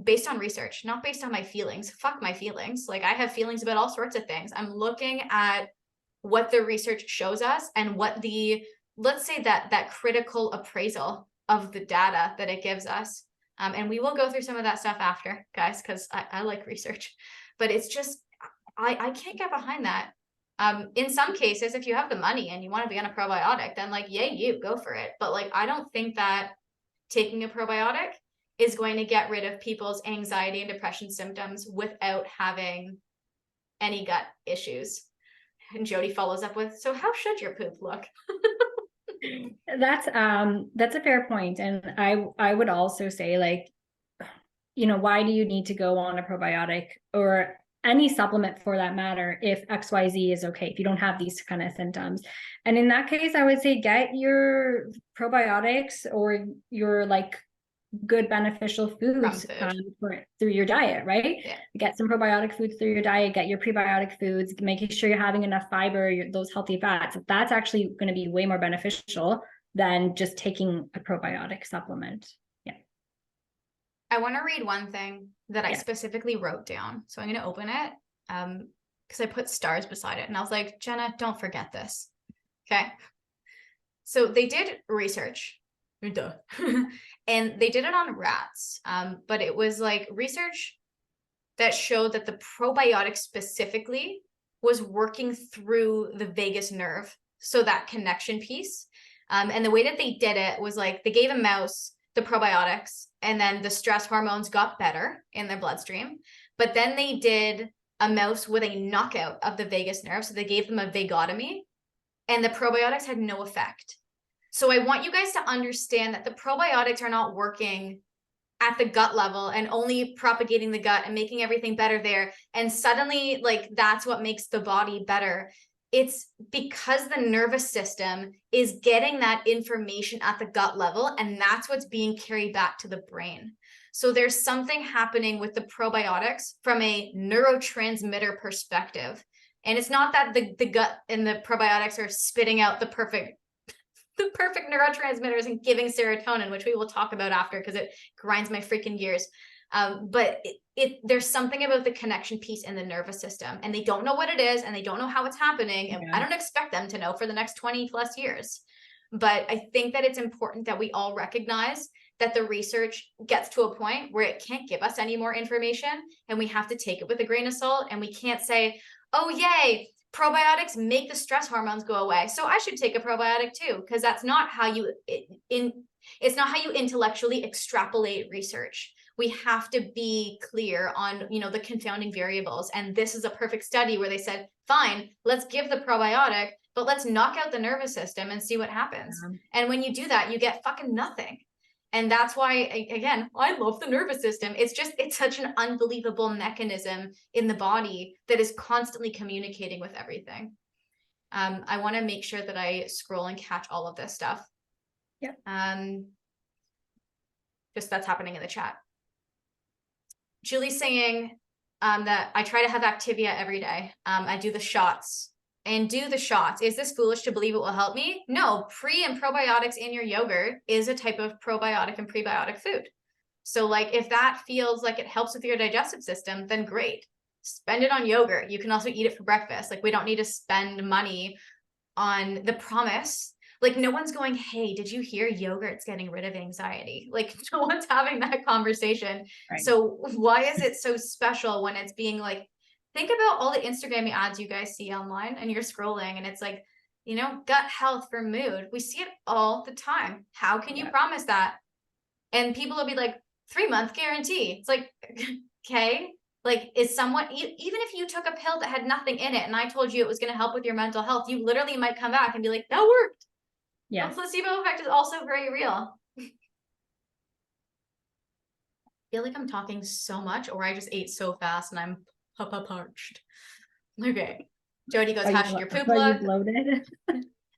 Based on research, not based on my feelings. Fuck my feelings. Like, I have feelings about all sorts of things. I'm looking at what the research shows us and what let's say that critical appraisal of the data that it gives us. And we will go through some of that stuff after, guys, because I like research, but it's just, I can't get behind that. In some cases, if you have the money and you want to be on a probiotic, then like, yay, you go for it. But like, I don't think that taking a probiotic is going to get rid of people's anxiety and depression symptoms without having any gut issues. And Jody follows up with, so how should your poop look? That's a fair point. And I would also say, like, why do you need to go on a probiotic or any supplement for that matter if XYZ is okay, if you don't have these kind of symptoms? And in that case, I would say get your probiotics or your like good beneficial foods through your diet, right? Yeah. Get some probiotic foods through your diet, get your prebiotic foods, making sure you're having enough fiber, those healthy fats. That's actually going to be way more beneficial than just taking a probiotic supplement. Yeah. I want to read one thing that I specifically wrote down. So I'm going to open it because I put stars beside it. And I was like, Jenna, don't forget this. Okay. So they did research. Duh. And they did it on rats. But it was like research that showed that the probiotic specifically was working through the vagus nerve. So that connection piece. And the way that they did it was like they gave a mouse the probiotics, and then the stress hormones got better in their bloodstream. But then they did a mouse with a knockout of the vagus nerve. So they gave them a vagotomy, and the probiotics had no effect. So I want you guys to understand that the probiotics are not working at the gut level and only propagating the gut and making everything better there. And suddenly, like, that's what makes the body better. It's because the nervous system is getting that information at the gut level, and that's what's being carried back to the brain. So there's something happening with the probiotics from a neurotransmitter perspective. And it's not that the gut and the probiotics are spitting out the perfect neurotransmitters and giving serotonin, which we will talk about after because it grinds my freaking gears. But there's something about the connection piece in the nervous system, and they don't know what it is, and they don't know how it's happening. And I don't expect them to know for the next 20 plus years. But I think that it's important that we all recognize that the research gets to a point where it can't give us any more information, and we have to take it with a grain of salt. And we can't say, oh, yay, probiotics make the stress hormones go away, so I should take a probiotic too, because that's not how it's not how you intellectually extrapolate research. We have to be clear on, the confounding variables. And this is a perfect study where they said, fine, let's give the probiotic, but let's knock out the nervous system and see what happens. And when you do that, you get fucking nothing. And that's why, again, I love the nervous system. It's such an unbelievable mechanism in the body that is constantly communicating with everything. I want to make sure that I scroll and catch all of this stuff. Yeah. Just that's happening in the chat. Julie's saying that I try to have Activia every day. I do the shots. Is this foolish to believe it will help me? No, pre and probiotics in your yogurt is a type of probiotic and prebiotic food. So like if that feels like it helps with your digestive system, then great. Spend it on yogurt. You can also eat it for breakfast. Like we don't need to spend money on the promise. Like no one's going, hey, did you hear yogurt's getting rid of anxiety? Like no one's having that conversation. Right. So why is it so special when it's being like, think about all the Instagram ads you guys see online and you're scrolling and it's like, gut health for mood. We see it all the time. How can you promise that? And people will be like, 3-month guarantee. It's like, okay. Like is someone, even if you took a pill that had nothing in it and I told you it was going to help with your mental health, you literally might come back and be like, that worked. Yeah. The placebo effect is also very real. I feel like I'm talking so much, or I just ate so fast and I'm parched. Okay. Jody goes, how should your poop look? Bloated?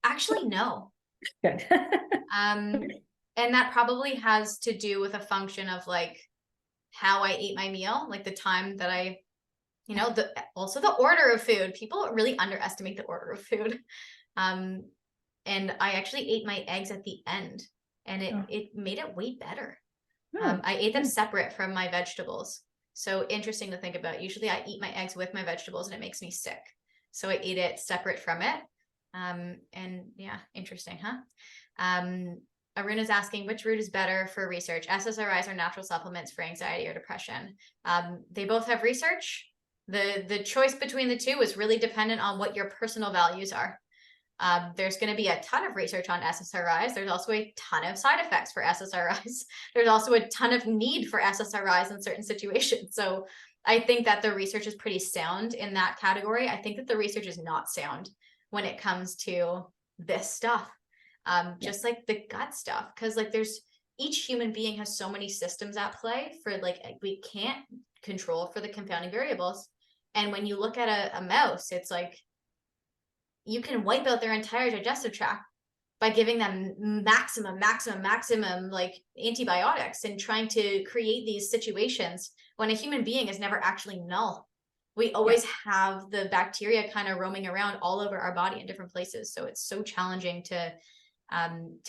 Actually, no. Good. And that probably has to do with a function of like how I ate my meal, like the time that I, also the order of food. People really underestimate the order of food. And I actually ate my eggs at the end, and it made it way better. I ate them separate from my vegetables. So interesting to think about. Usually I eat my eggs with my vegetables and it makes me sick. So I ate it separate from it. And yeah, interesting, huh? Aruna's asking which route is better for research, SSRIs or natural supplements for anxiety or depression. They both have research. The choice between the two is really dependent on what your personal values are. There's going to be a ton of research on SSRIs. There's also a ton of side effects for SSRIs. There's also a ton of need for SSRIs in certain situations. So I think that the research is pretty sound in that category. I think that the research is not sound when it comes to this stuff, just like the gut stuff. Because like each human being has so many systems at play for like, we can't control for the confounding variables. And when you look at a mouse, it's like, you can wipe out their entire digestive tract. by giving them maximum like antibiotics and trying to create these situations when a human being is never actually null. We always have the bacteria kind of roaming around all over our body in different places. So it's so challenging to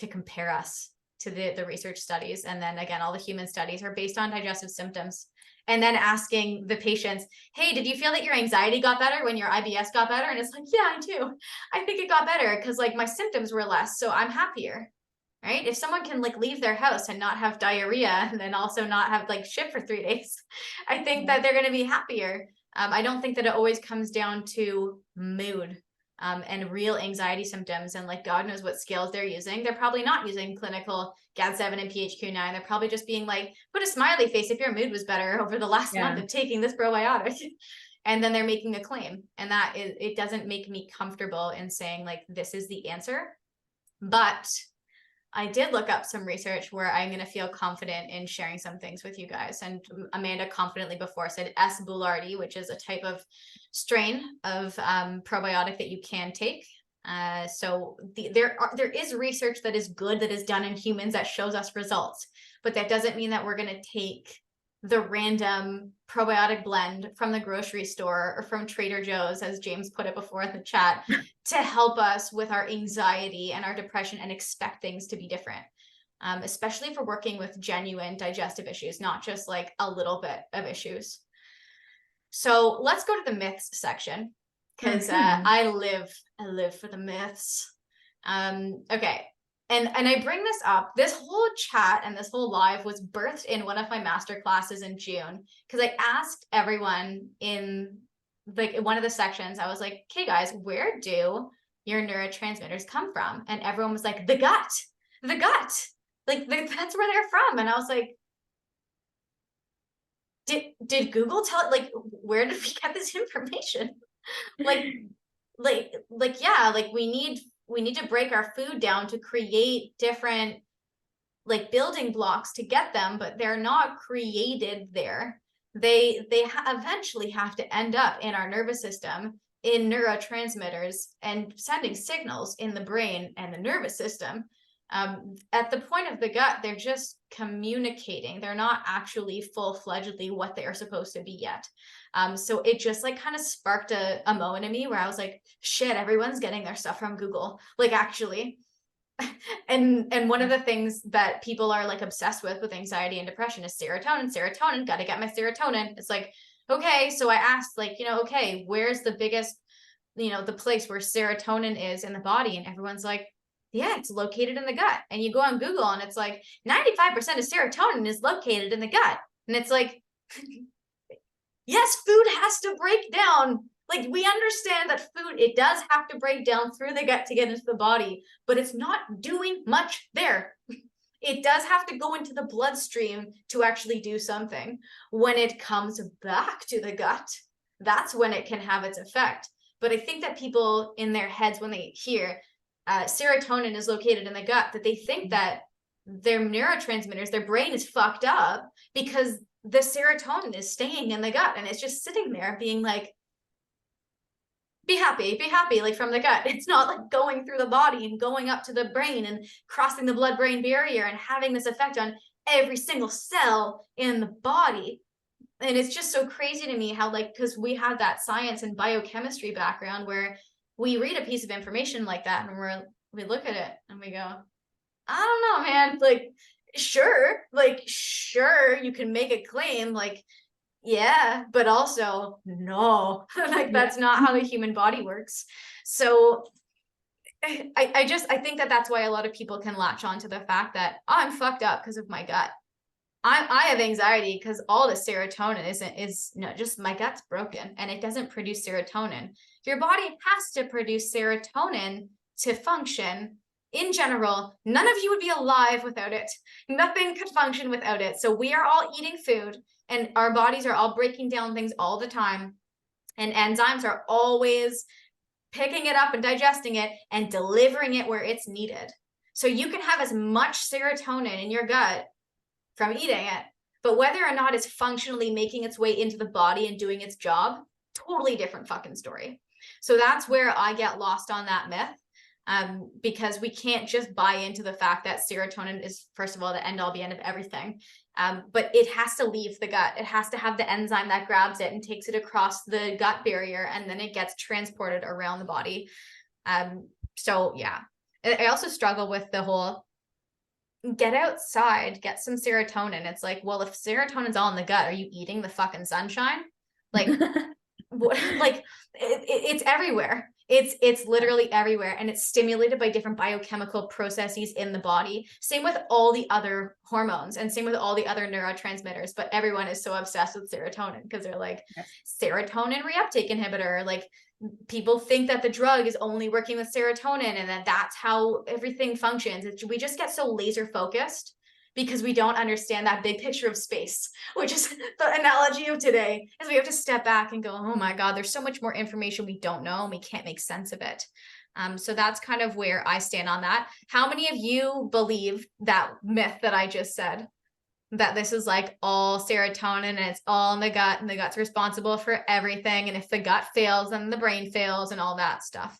compare us to the research studies. And then again, all the human studies are based on digestive symptoms. And then asking the patients, hey, did you feel that your anxiety got better when your IBS got better? And it's like, yeah, I do. I think it got better because like my symptoms were less, so I'm happier, right? If someone can like leave their house and not have diarrhea and then also not have like shit for 3 days, I think that they're going to be happier. I don't think that it always comes down to mood. And real anxiety symptoms, and like God knows what scales they're using. They're probably not using clinical GAD-7 and PHQ-9. They're probably just being like, put a smiley face if your mood was better over the last month of taking this probiotic. And then they're making a claim. And that is, it doesn't make me comfortable in saying like, this is the answer. But I did look up some research where I'm going to feel confident in sharing some things with you guys. And Amanda confidently before said S. boulardii, which is a type of strain of probiotic that you can take. So there is research that is good, that is done in humans that shows us results, but that doesn't mean that we're going to take the random probiotic blend from the grocery store or from Trader Joe's, as James put it before in the chat, to help us with our anxiety and our depression and expect things to be different. Especially if we're working with genuine digestive issues, not just like a little bit of issues. So let's go to the myths section, because I live for the myths. Okay. And I bring this up, this whole chat and this whole live was birthed in one of my master classes in June, because I asked everyone in like one of the sections, I was like, okay guys, where do your neurotransmitters come from? And everyone was like, the gut. Like that's where they're from. And I was like, did Google tell it? Like, where did we get this information? Yeah, like we need to break our food down to create different like building blocks to get them, but they're not created there. They eventually have to end up in our nervous system, in neurotransmitters, and sending signals in the brain and the nervous system. At the point of the gut, they're just communicating. They're not actually full-fledgedly what they are supposed to be yet. So it just like kind of sparked a moment in me where I was like, shit, everyone's getting their stuff from Google, like actually. And one of the things that people are like obsessed with anxiety and depression is serotonin, got to get my serotonin. It's like, okay, so I asked like, okay, where's the biggest, the place where serotonin is in the body? And everyone's like, yeah, it's located in the gut. And you go on Google and it's like 95% of serotonin is located in the gut. And it's like, yes, food has to break down. Like we understand that food, it does have to break down through the gut to get into the body, but it's not doing much there. It does have to go into the bloodstream to actually do something. When it comes back to the gut, that's when it can have its effect. But I think that people in their heads, when they hear serotonin is located in the gut, that they think that their neurotransmitters, their brain is fucked up because the serotonin is staying in the gut and it's just sitting there being like, be happy, like from the gut. It's not like going through the body and going up to the brain and crossing the blood-brain barrier and having this effect on every single cell in the body. And it's just so crazy to me how like, because we have that science and biochemistry background where we read a piece of information like that and we look at it and we go, I don't know, man, like, sure, you can make a claim, like, yeah, but also no, like that's not how the human body works. So I think that that's why a lot of people can latch on to the fact that I'm fucked up because of my gut. I have anxiety because all the serotonin is just my gut's broken and it doesn't produce serotonin. Your body has to produce serotonin to function. In general, none of you would be alive without it. Nothing could function without it. So we are all eating food and our bodies are all breaking down things all the time. And enzymes are always picking it up and digesting it and delivering it where it's needed. So you can have as much serotonin in your gut from eating it, but whether or not it's functionally making its way into the body and doing its job, totally different fucking story. So that's where I get lost on that myth. because we can't just buy into the fact that serotonin is, first of all, the end all be end of everything. But it has to leave the gut. It has to have the enzyme that grabs it and takes it across the gut barrier, and then it gets transported around the body. So yeah, I also struggle with the whole get outside, get some serotonin. It's like, well, if serotonin's all in the gut, are you eating the fucking sunshine? Like, like it's everywhere. It's literally everywhere, and it's stimulated by different biochemical processes in the body. Same with all the other hormones, and same with all the other neurotransmitters. But everyone is so obsessed with serotonin because they're like, serotonin reuptake inhibitor. Like, people think that the drug is only working with serotonin, and that that's how everything functions. We just get so laser focused because we don't understand that big picture of space, which is the analogy of today, is we have to step back and go, oh my God, there's so much more information we don't know, and we can't make sense of it. So that's kind of where I stand on that. How many of you believe that myth that I just said, that this is like all serotonin and it's all in the gut, and the gut's responsible for everything, and if the gut fails, then the brain fails, and all that stuff?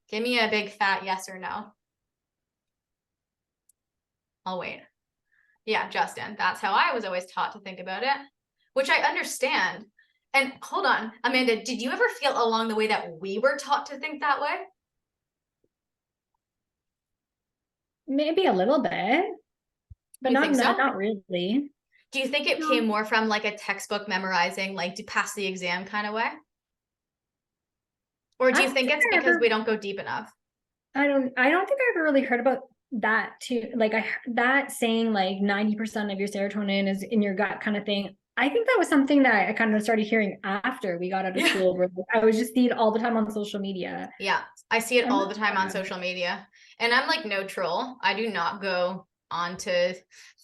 Give me a big fat yes or no. I'll wait. Yeah, Justin, that's how I was always taught to think about it, which I understand. And hold on, Amanda, did you ever feel along the way that we were taught to think that way? Maybe a little bit, but You think so? not really. Do you think it No. came more from like a textbook memorizing, like to pass the exam kind of way? Or do you think it's because we don't go deep enough? I don't think I ever really heard about that too. Like that saying like 90% of your serotonin is in your gut kind of thing. I think that was something that I kind of started hearing after we got out of school, where I was just see it all the time on social media. Yeah, I see it all the time on social media. And I'm like no troll. I do not go onto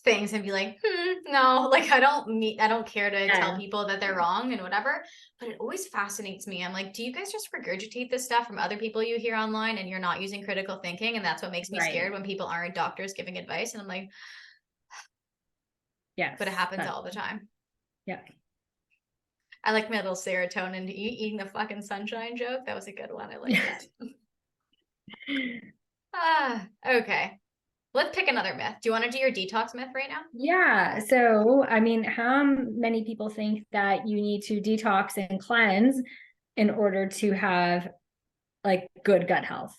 things and be like, no, like I don't care to tell people that they're wrong and whatever. But it always fascinates me. I'm like, do you guys just regurgitate this stuff from other people you hear online, and you're not using critical thinking? And that's what makes me scared when people aren't doctors giving advice. And I'm like, yeah, but it happens all the time. Yeah. I like my little serotonin eating the fucking sunshine joke. That was a good one. I like that. Okay. Let's pick another myth. Do you want to do your detox myth right now? Yeah. So, I mean, how many people think that you need to detox and cleanse in order to have like good gut health?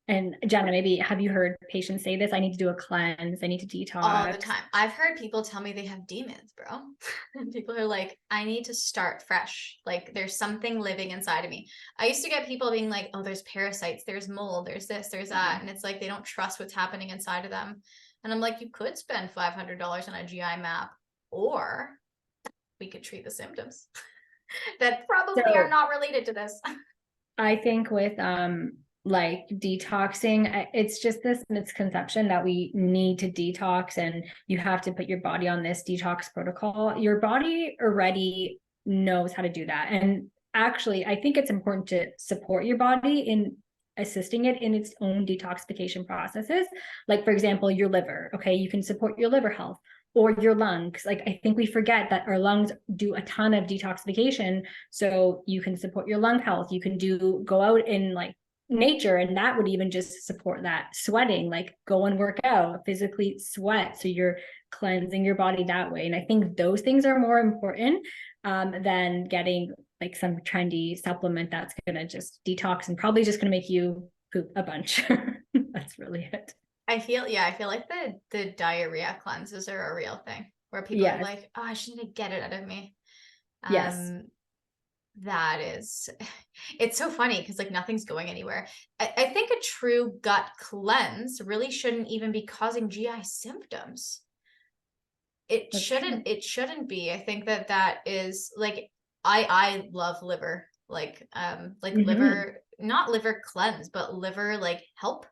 And Jenna, maybe have you heard patients say this? I need to do a cleanse. I need to detox. All the time. I've heard people tell me they have demons, bro. People are like, I need to start fresh. Like there's something living inside of me. I used to get people being like, oh, there's parasites, there's mold, there's this, there's that. And it's like, they don't trust what's happening inside of them. And I'm like, you could spend $500 on a GI map, or we could treat the symptoms that probably are not related to this. I think with, like detoxing, it's just this misconception that we need to detox and you have to put your body on this detox protocol. Your body already knows how to do that. And actually, I think it's important to support your body in assisting it in its own detoxification processes. Like, for example, your liver. Okay, you can support your liver health, or your lungs. Like, I think we forget that our lungs do a ton of detoxification. So you can support your lung health. You can go out in like nature, and that would even just support that. Sweating, like go and work out, physically sweat, so you're cleansing your body that way. And I think those things are more important than getting like some trendy supplement that's gonna just detox and probably just gonna make you poop a bunch. That's really it. I feel like the diarrhea cleanses are a real thing, where people are like, oh, I should need to get it out of me. That is, it's so funny because like nothing's going anywhere. I think a true gut cleanse really shouldn't even be causing GI symptoms. It shouldn't be. I think that is like, I love liver, like liver, not liver cleanse, but liver like help.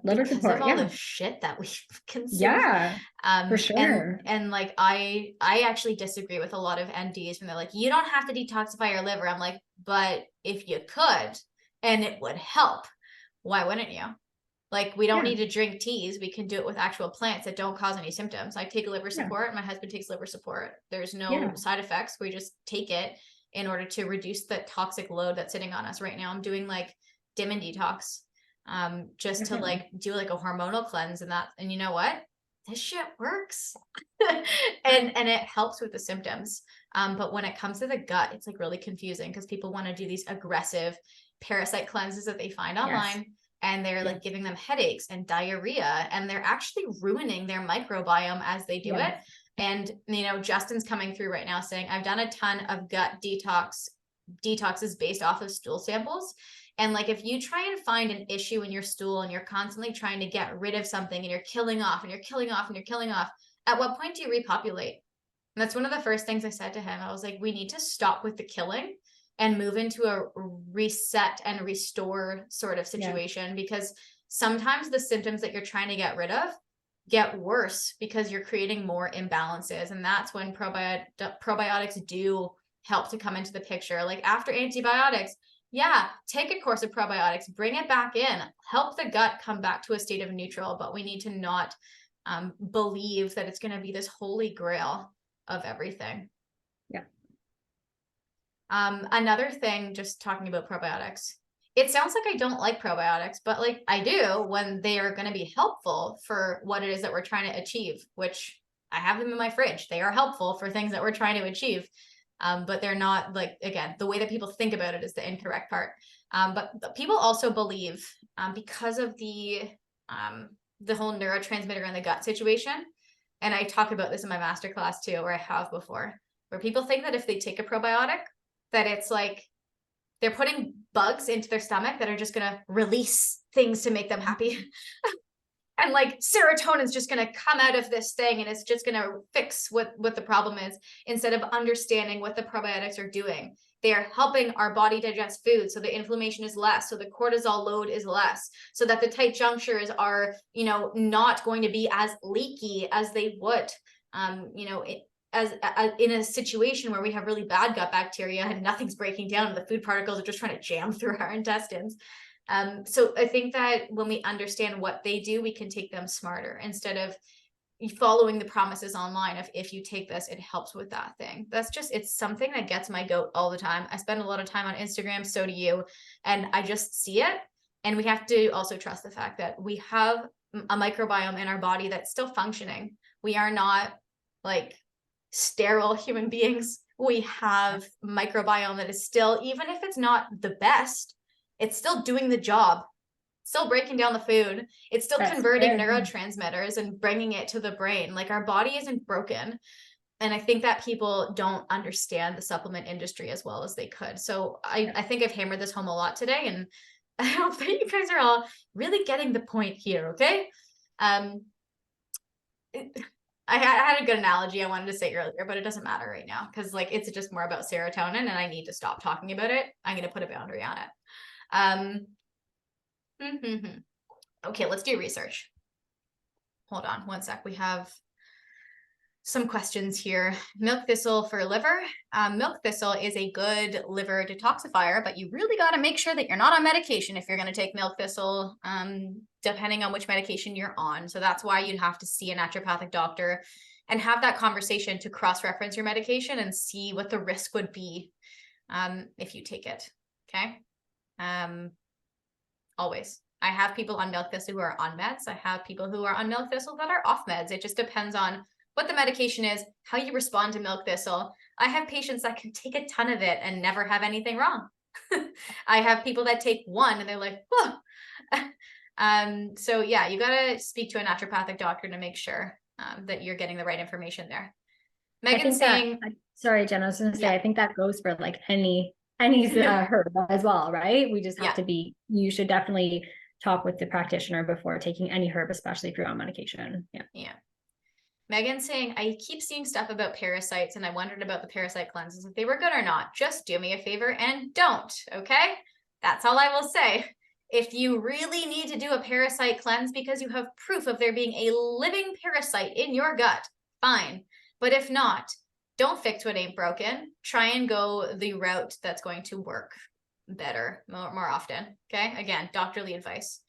Liver support, of all the shit that we consume. For sure. And like I actually disagree with a lot of NDs when they're like, you don't have to detoxify your liver. I'm like, but if you could and it would help, why wouldn't you? Like, we don't need to drink teas. We can do it with actual plants that don't cause any symptoms. I take liver support. My husband takes liver support. There's no side effects. We just take it in order to reduce the toxic load that's sitting on us right now. I'm doing like dim and detox. just to Definitely. like do like a hormonal cleanse and you know what? This shit works. And it helps with the symptoms. But when it comes to the gut, it's like really confusing because people want to do these aggressive parasite cleanses that they find Yes. online, and they're Yeah. like giving them headaches and diarrhea, and they're actually ruining their microbiome as they do it. Yes. And you know, Justin's coming through right now saying, I've done a ton of gut detoxes based off of stool samples. And like, if you try and find an issue in your stool and you're constantly trying to get rid of something and you're killing off and you're killing off and you're killing off, at what point do you repopulate? And that's one of the first things I said to him. I was like, we need to stop with the killing and move into a reset and restore sort of Yeah. situation, because sometimes the symptoms that you're trying to get rid of get worse because you're creating more imbalances. And that's when probiotics do help to come into the picture. Like after antibiotics, yeah, take a course of probiotics, bring it back in, help the gut come back to a state of neutral, but we need to not believe that it's going to be this holy grail of everything. Yeah. Another thing, just talking about probiotics, it sounds like I don't like probiotics, but like I do when they are going to be helpful for what it is that we're trying to achieve, which I have them in my fridge. They are helpful for things that we're trying to achieve. But they're not, like, again, the way that people think about it is the incorrect part. But people also believe, because of the whole neurotransmitter in the gut situation, and I talk about this in my masterclass too, or I have before, where people think that if they take a probiotic, that it's like they're putting bugs into their stomach that are just going to release things to make them happy. And like serotonin is just going to come out of this thing and it's just going to fix what the problem is, instead of understanding what the probiotics are doing. They are helping our body digest food, so the inflammation is less, so the cortisol load is less, so that the tight junctures are, you know, not going to be as leaky as they would, you know, as in a situation where we have really bad gut bacteria and nothing's breaking down and the food particles are just trying to jam through our intestines. So I think that when we understand what they do, we can take them smarter instead of following the promises online of, if you take this, it helps with that thing. That's just, it's something that gets my goat all the time. I spend a lot of time on Instagram, so do you, and I just see it. And we have to also trust the fact that we have a microbiome in our body that's still functioning. We are not like sterile human beings. We have microbiome that is still, even if it's not the best, it's still doing the job, still breaking down the food. It's still converting neurotransmitters and bringing it to the brain. Like, our body isn't broken. And I think that people don't understand the supplement industry as well as they could. So I think I've hammered this home a lot today, and I hope that you guys are all really getting the point here. Okay. I had a good analogy I wanted to say earlier, but it doesn't matter right now because like it's just more about serotonin and I need to stop talking about it. I'm going to put a boundary on it. Okay, let's do research. Hold on one sec. We have some questions here. Milk thistle for liver. Milk thistle is a good liver detoxifier, but you really got to make sure that you're not on medication if you're going to take milk thistle, depending on which medication you're on. So that's why you'd have to see a naturopathic doctor and have that conversation to cross-reference your medication and see what the risk would be if you take it. Okay. Always. I have people on milk thistle who are on meds. I have people who are on milk thistle that are off meds. It just depends on what the medication is, how you respond to milk thistle. I have patients that can take a ton of it and never have anything wrong. I have people that take one and they're like, whoa. So yeah, you got to speak to a naturopathic doctor to make sure that you're getting the right information there. Megan's saying, sorry, Jen, I was going to say, I think that goes for like any herb as well, right? We just have to be, you should definitely talk with the practitioner before taking any herb, especially if you're on medication. Yeah. Megan's saying, I keep seeing stuff about parasites and I wondered about the parasite cleanses, if they were good or not. Just do me a favor and don't, okay? That's all I will say. If you really need to do a parasite cleanse because you have proof of there being a living parasite in your gut, fine. But if not, don't fix what ain't broken. Try and go the route that's going to work better, more often, okay? Again, doctorly advice.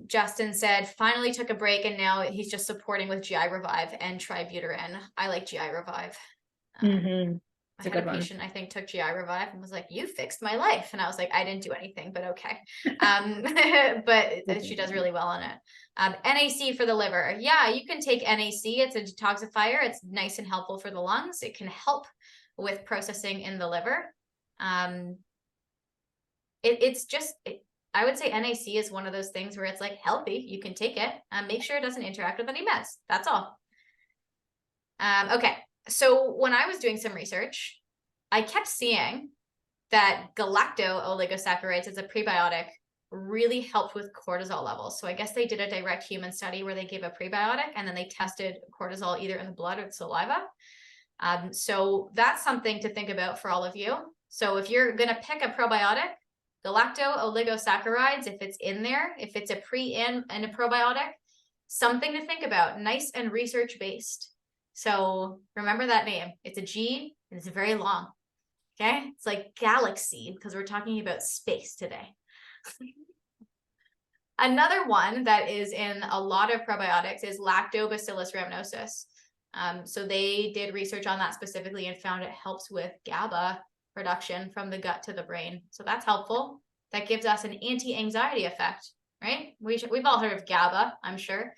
Justin said, finally took a break and now he's just supporting with GI Revive and Tributyrin. I like GI Revive. I It's a had a good one. patient, I think, took GI Revive and was like, you fixed my life. And I was like, I didn't do anything, but okay. But she does really well on it. NAC for the liver. Yeah, you can take NAC. It's a detoxifier. It's nice and helpful for the lungs. It can help with processing in the liver. It's just, I would say NAC is one of those things where it's like healthy. You can take it. Make sure it doesn't interact with any meds. That's all. Okay. So when I was doing some research, I kept seeing that galacto-oligosaccharides as a prebiotic really helped with cortisol levels. So I guess they did a direct human study where they gave a prebiotic and then they tested cortisol either in the blood or the saliva. So that's something to think about for all of you. So if you're going to pick a probiotic, galacto-oligosaccharides, if it's in there, if it's a pre and a probiotic, something to think about, nice and research-based. So remember that name. It's a G and it's very long. Okay. It's like galaxy because we're talking about space today. Another one that is in a lot of probiotics is Lactobacillus rhamnosus. So they did research on that specifically and found it helps with GABA production from the gut to the brain. So that's helpful. That gives us an anti-anxiety effect, right? We've all heard of GABA, I'm sure.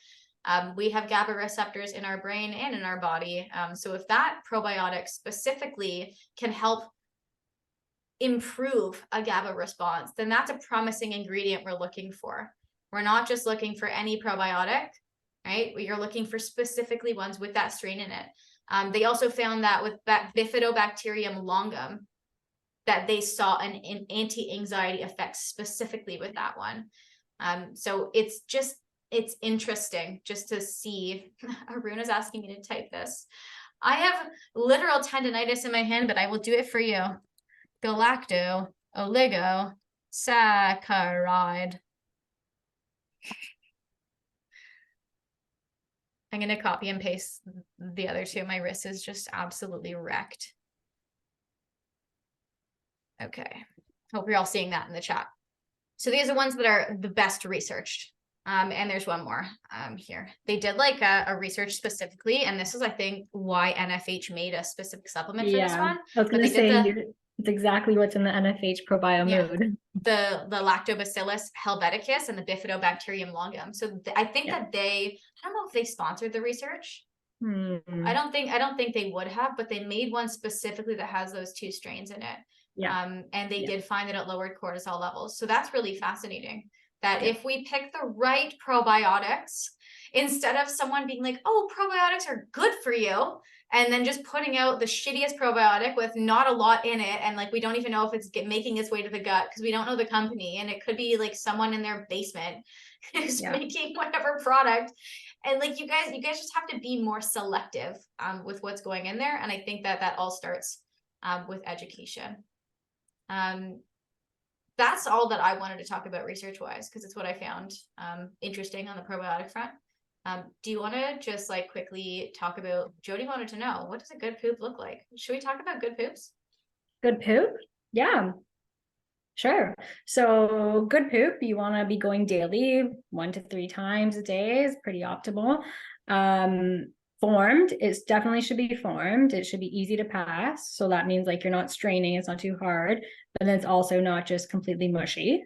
We have GABA receptors in our brain and in our body. So if that probiotic specifically can help improve a GABA response, then that's a promising ingredient we're looking for. We're not just looking for any probiotic, right? You're looking for specifically ones with that strain in it. They also found that with Bifidobacterium longum, that they saw an anti-anxiety effect specifically with that one. So it's interesting just to see. Arun is asking me to type this. I have literal tendonitis in my hand, but I will do it for you. Galacto-oligosaccharide. I'm going to copy and paste the other two. My wrist is just absolutely wrecked. Okay. Hope you're all seeing that in the chat. So these are ones that are the best researched. And there's one more here. They did like a research specifically, and this is, I think, why NFH made a specific supplement for this one. I was going to say it's exactly what's in the NFH ProBio Mood. The Lactobacillus helveticus and the Bifidobacterium longum. So I think that I don't know if they sponsored the research. I don't think they would have, but they made one specifically that has those two strains in it. And they did find that it lowered cortisol levels. So that's really fascinating. That if we pick the right probiotics, instead of someone being like, oh, probiotics are good for you, and then just putting out the shittiest probiotic with not a lot in it, and like we don't even know if it's making its way to the gut because we don't know the company, and it could be like someone in their basement who's making whatever product. And like you guys just have to be more selective with what's going in there. And I think that all starts with education. That's all that I wanted to talk about research-wise, because it's what I found interesting on the probiotic front. Do you want to just like quickly talk about, Jody wanted to know, what does a good poop look like? Should we talk about good poops? Good poop? Yeah, sure. So good poop, you want to be going daily, 1 to 3 times a day is pretty optimal. Formed, it definitely should be formed. It should be easy to pass. So that means like you're not straining, it's not too hard, but then it's also not just completely mushy.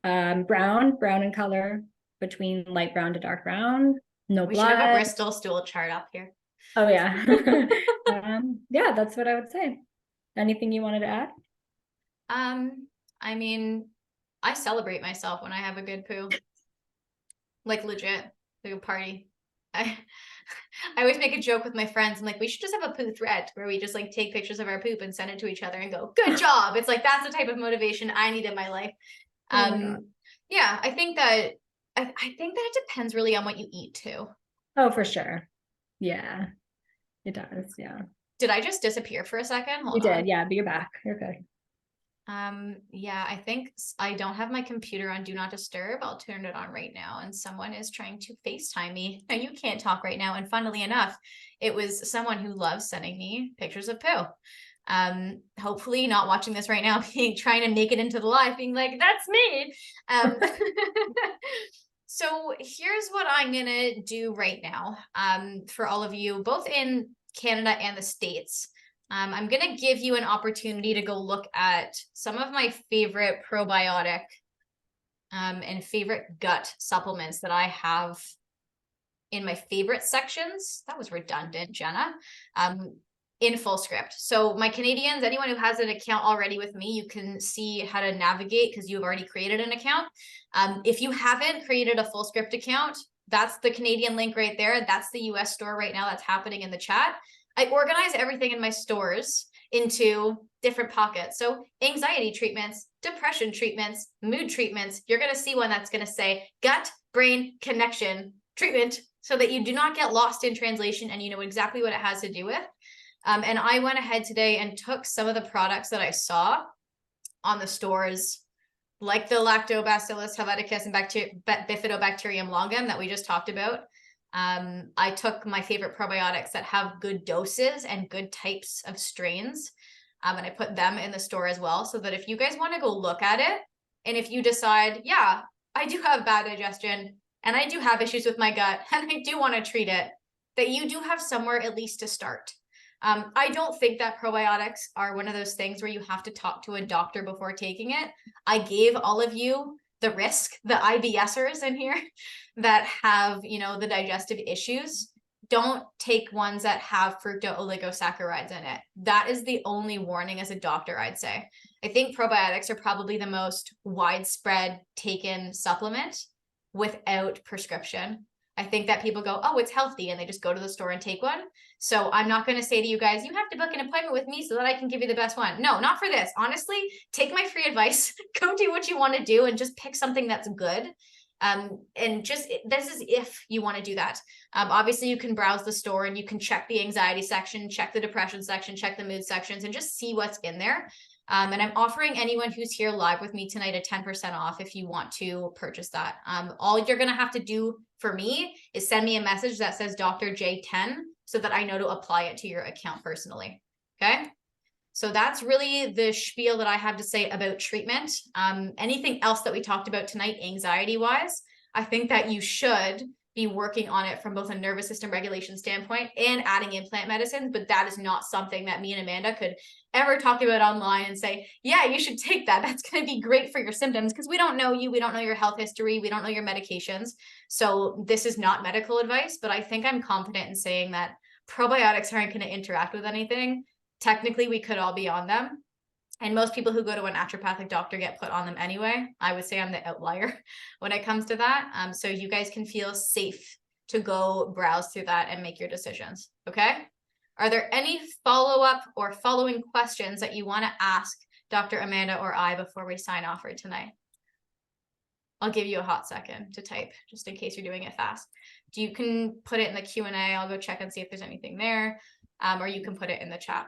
Brown in color, between light brown to dark brown, no blood. We should have a Bristol stool chart up here. Oh yeah. Yeah, that's what I would say. Anything you wanted to add? I mean, I celebrate myself when I have a good poo. Like legit, like a party. I always make a joke with my friends. I'm like, we should just have a poo thread where we just like take pictures of our poop and send it to each other and go, good job. It's like, that's the type of motivation I need in my life. Yeah, I think that it depends really on what you eat too. Oh, for sure. Yeah, it does. Yeah. Did I just disappear for a second? You did. Yeah, but you're back. You're good. Yeah, I think I don't have my computer on Do Not Disturb. I'll turn it on right now. And someone is trying to FaceTime me. And you can't talk right now. And funnily enough, it was someone who loves sending me pictures of poo. Hopefully not watching this right now, trying to make it into the live, being like, that's me. So here's what I'm gonna do right now. For all of you, both in Canada and the States. I'm going to give you an opportunity to go look at some of my favorite probiotic and favorite gut supplements that I have in my favorite sections. That was redundant, Jenna. In Fullscript. So my Canadians, anyone who has an account already with me, you can see how to navigate because you've already created an account. If you haven't created a Fullscript account, that's the Canadian link right there. That's the US store right now that's happening in the chat. I organize everything in my stores into different pockets. So anxiety treatments, depression treatments, mood treatments. You're going to see one that's going to say gut brain connection treatment so that you do not get lost in translation and you know exactly what it has to do with. And I went ahead today and took some of the products that I saw on the stores, like the Lactobacillus helveticus and Bifidobacterium longum that we just talked about. I took my favorite probiotics that have good doses and good types of strains, and I put them in the store as well, so that if you guys want to go look at it, and if you decide, yeah, I do have bad digestion, and I do have issues with my gut, and I do want to treat it, that you do have somewhere at least to start. I don't think that probiotics are one of those things where you have to talk to a doctor before taking it. I gave all of you the risk, the IBSers in here that have, you know, the digestive issues. Don't take ones that have fructooligosaccharides in it. That is the only warning as a doctor, I'd say. I think probiotics are probably the most widespread taken supplement without prescription. I think that people go, oh, it's healthy, and they just go to the store and take one. So I'm not going to say to you guys, you have to book an appointment with me so that I can give you the best one. No, not for this. Honestly, take my free advice, go do what you want to do and just pick something that's good. And just, this is if you want to do that. Obviously you can browse the store and you can check the anxiety section, check the depression section, check the mood sections, and just see what's in there. And I'm offering anyone who's here live with me tonight a 10% off if you want to purchase that. All you're going to have to do for me is send me a message that says Dr. J10 so that I know to apply it to your account personally. Okay. So that's really the spiel that I have to say about treatment. Anything else that we talked about tonight, anxiety wise, I think that you should be working on it from both a nervous system regulation standpoint and adding implant medicines, but that is not something that me and Amanda could ever talk about online and say, yeah, you should take that. That's going to be great for your symptoms, because we don't know you. We don't know your health history. We don't know your medications. So this is not medical advice, but I think I'm confident in saying that probiotics aren't going to interact with anything. Technically, we could all be on them. And most people who go to a naturopathic doctor get put on them anyway. I would say I'm the outlier when it comes to that. So you guys can feel safe to go browse through that and make your decisions. Okay. Are there any follow-up or following questions that you want to ask Dr. Amanda or I before we sign off for tonight? I'll give you a hot second to type just in case you're doing it fast. You can put it in the Q&A. I'll go check and see if there's anything there, or you can put it in the chat.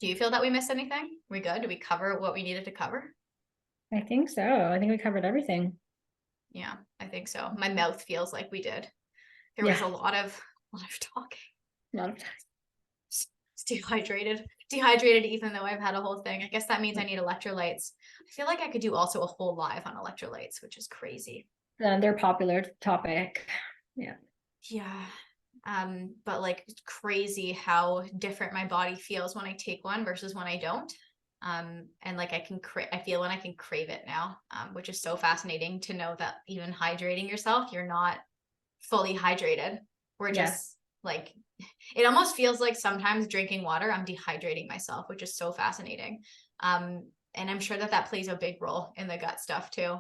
Do you feel that we missed anything? We good? Did we cover what we needed to cover? I think so. I think we covered everything. Yeah, I think so. My mouth feels like we did. There was a lot of talking. A lot of time. It's dehydrated even though I've had a whole thing. I guess that means I need electrolytes. I feel like I could do also a whole live on electrolytes, which is crazy. They're a popular topic. Yeah. Yeah. But like, it's crazy how different my body feels when I take one versus when I don't. And like I feel when I can crave it now, which is so fascinating to know that even hydrating yourself, you're not fully hydrated. We're just like, it almost feels like sometimes drinking water, I'm dehydrating myself, which is so fascinating. And I'm sure that plays a big role in the gut stuff too.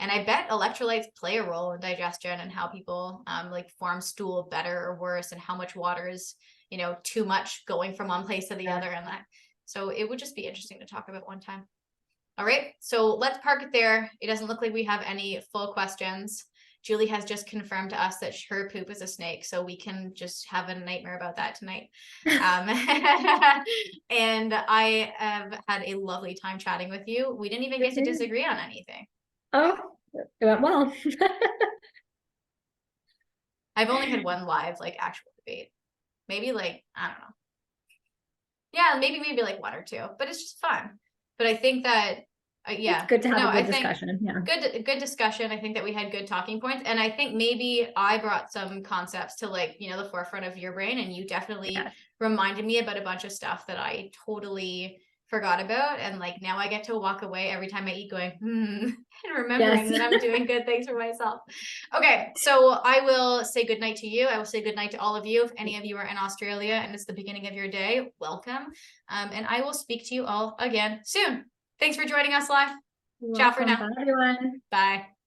And I bet electrolytes play a role in digestion and how people like form stool better or worse, and how much water is, you know, too much going from one place to the other, and that. So it would just be interesting to talk about one time. All right, so let's park it there. It doesn't look like we have any full questions. Julie has just confirmed to us that her poop is a snake, so we can just have a nightmare about that tonight. And I have had a lovely time chatting with you. We didn't even get to disagree on anything. Oh, it went well. I've only had one live, like, actual debate. Maybe like, I don't know. Yeah, maybe like one or two, but it's just fun. But I think that Yeah. It's good to have No, a good I think discussion. Yeah. good discussion. I think that we had good talking points, and I think maybe I brought some concepts to like, you know, the forefront of your brain, and you definitely Yes. reminded me about a bunch of stuff that I totally forgot about, and like now I get to walk away every time I eat going and remembering Yes. that I'm doing good things for myself. Okay, so I will say good night to you. I will say good night to all of you. If any of you are in Australia and it's the beginning of your day, welcome. And I will speak to you all again soon. Thanks for joining us live. You're Ciao for welcome. now. Bye, everyone. Bye.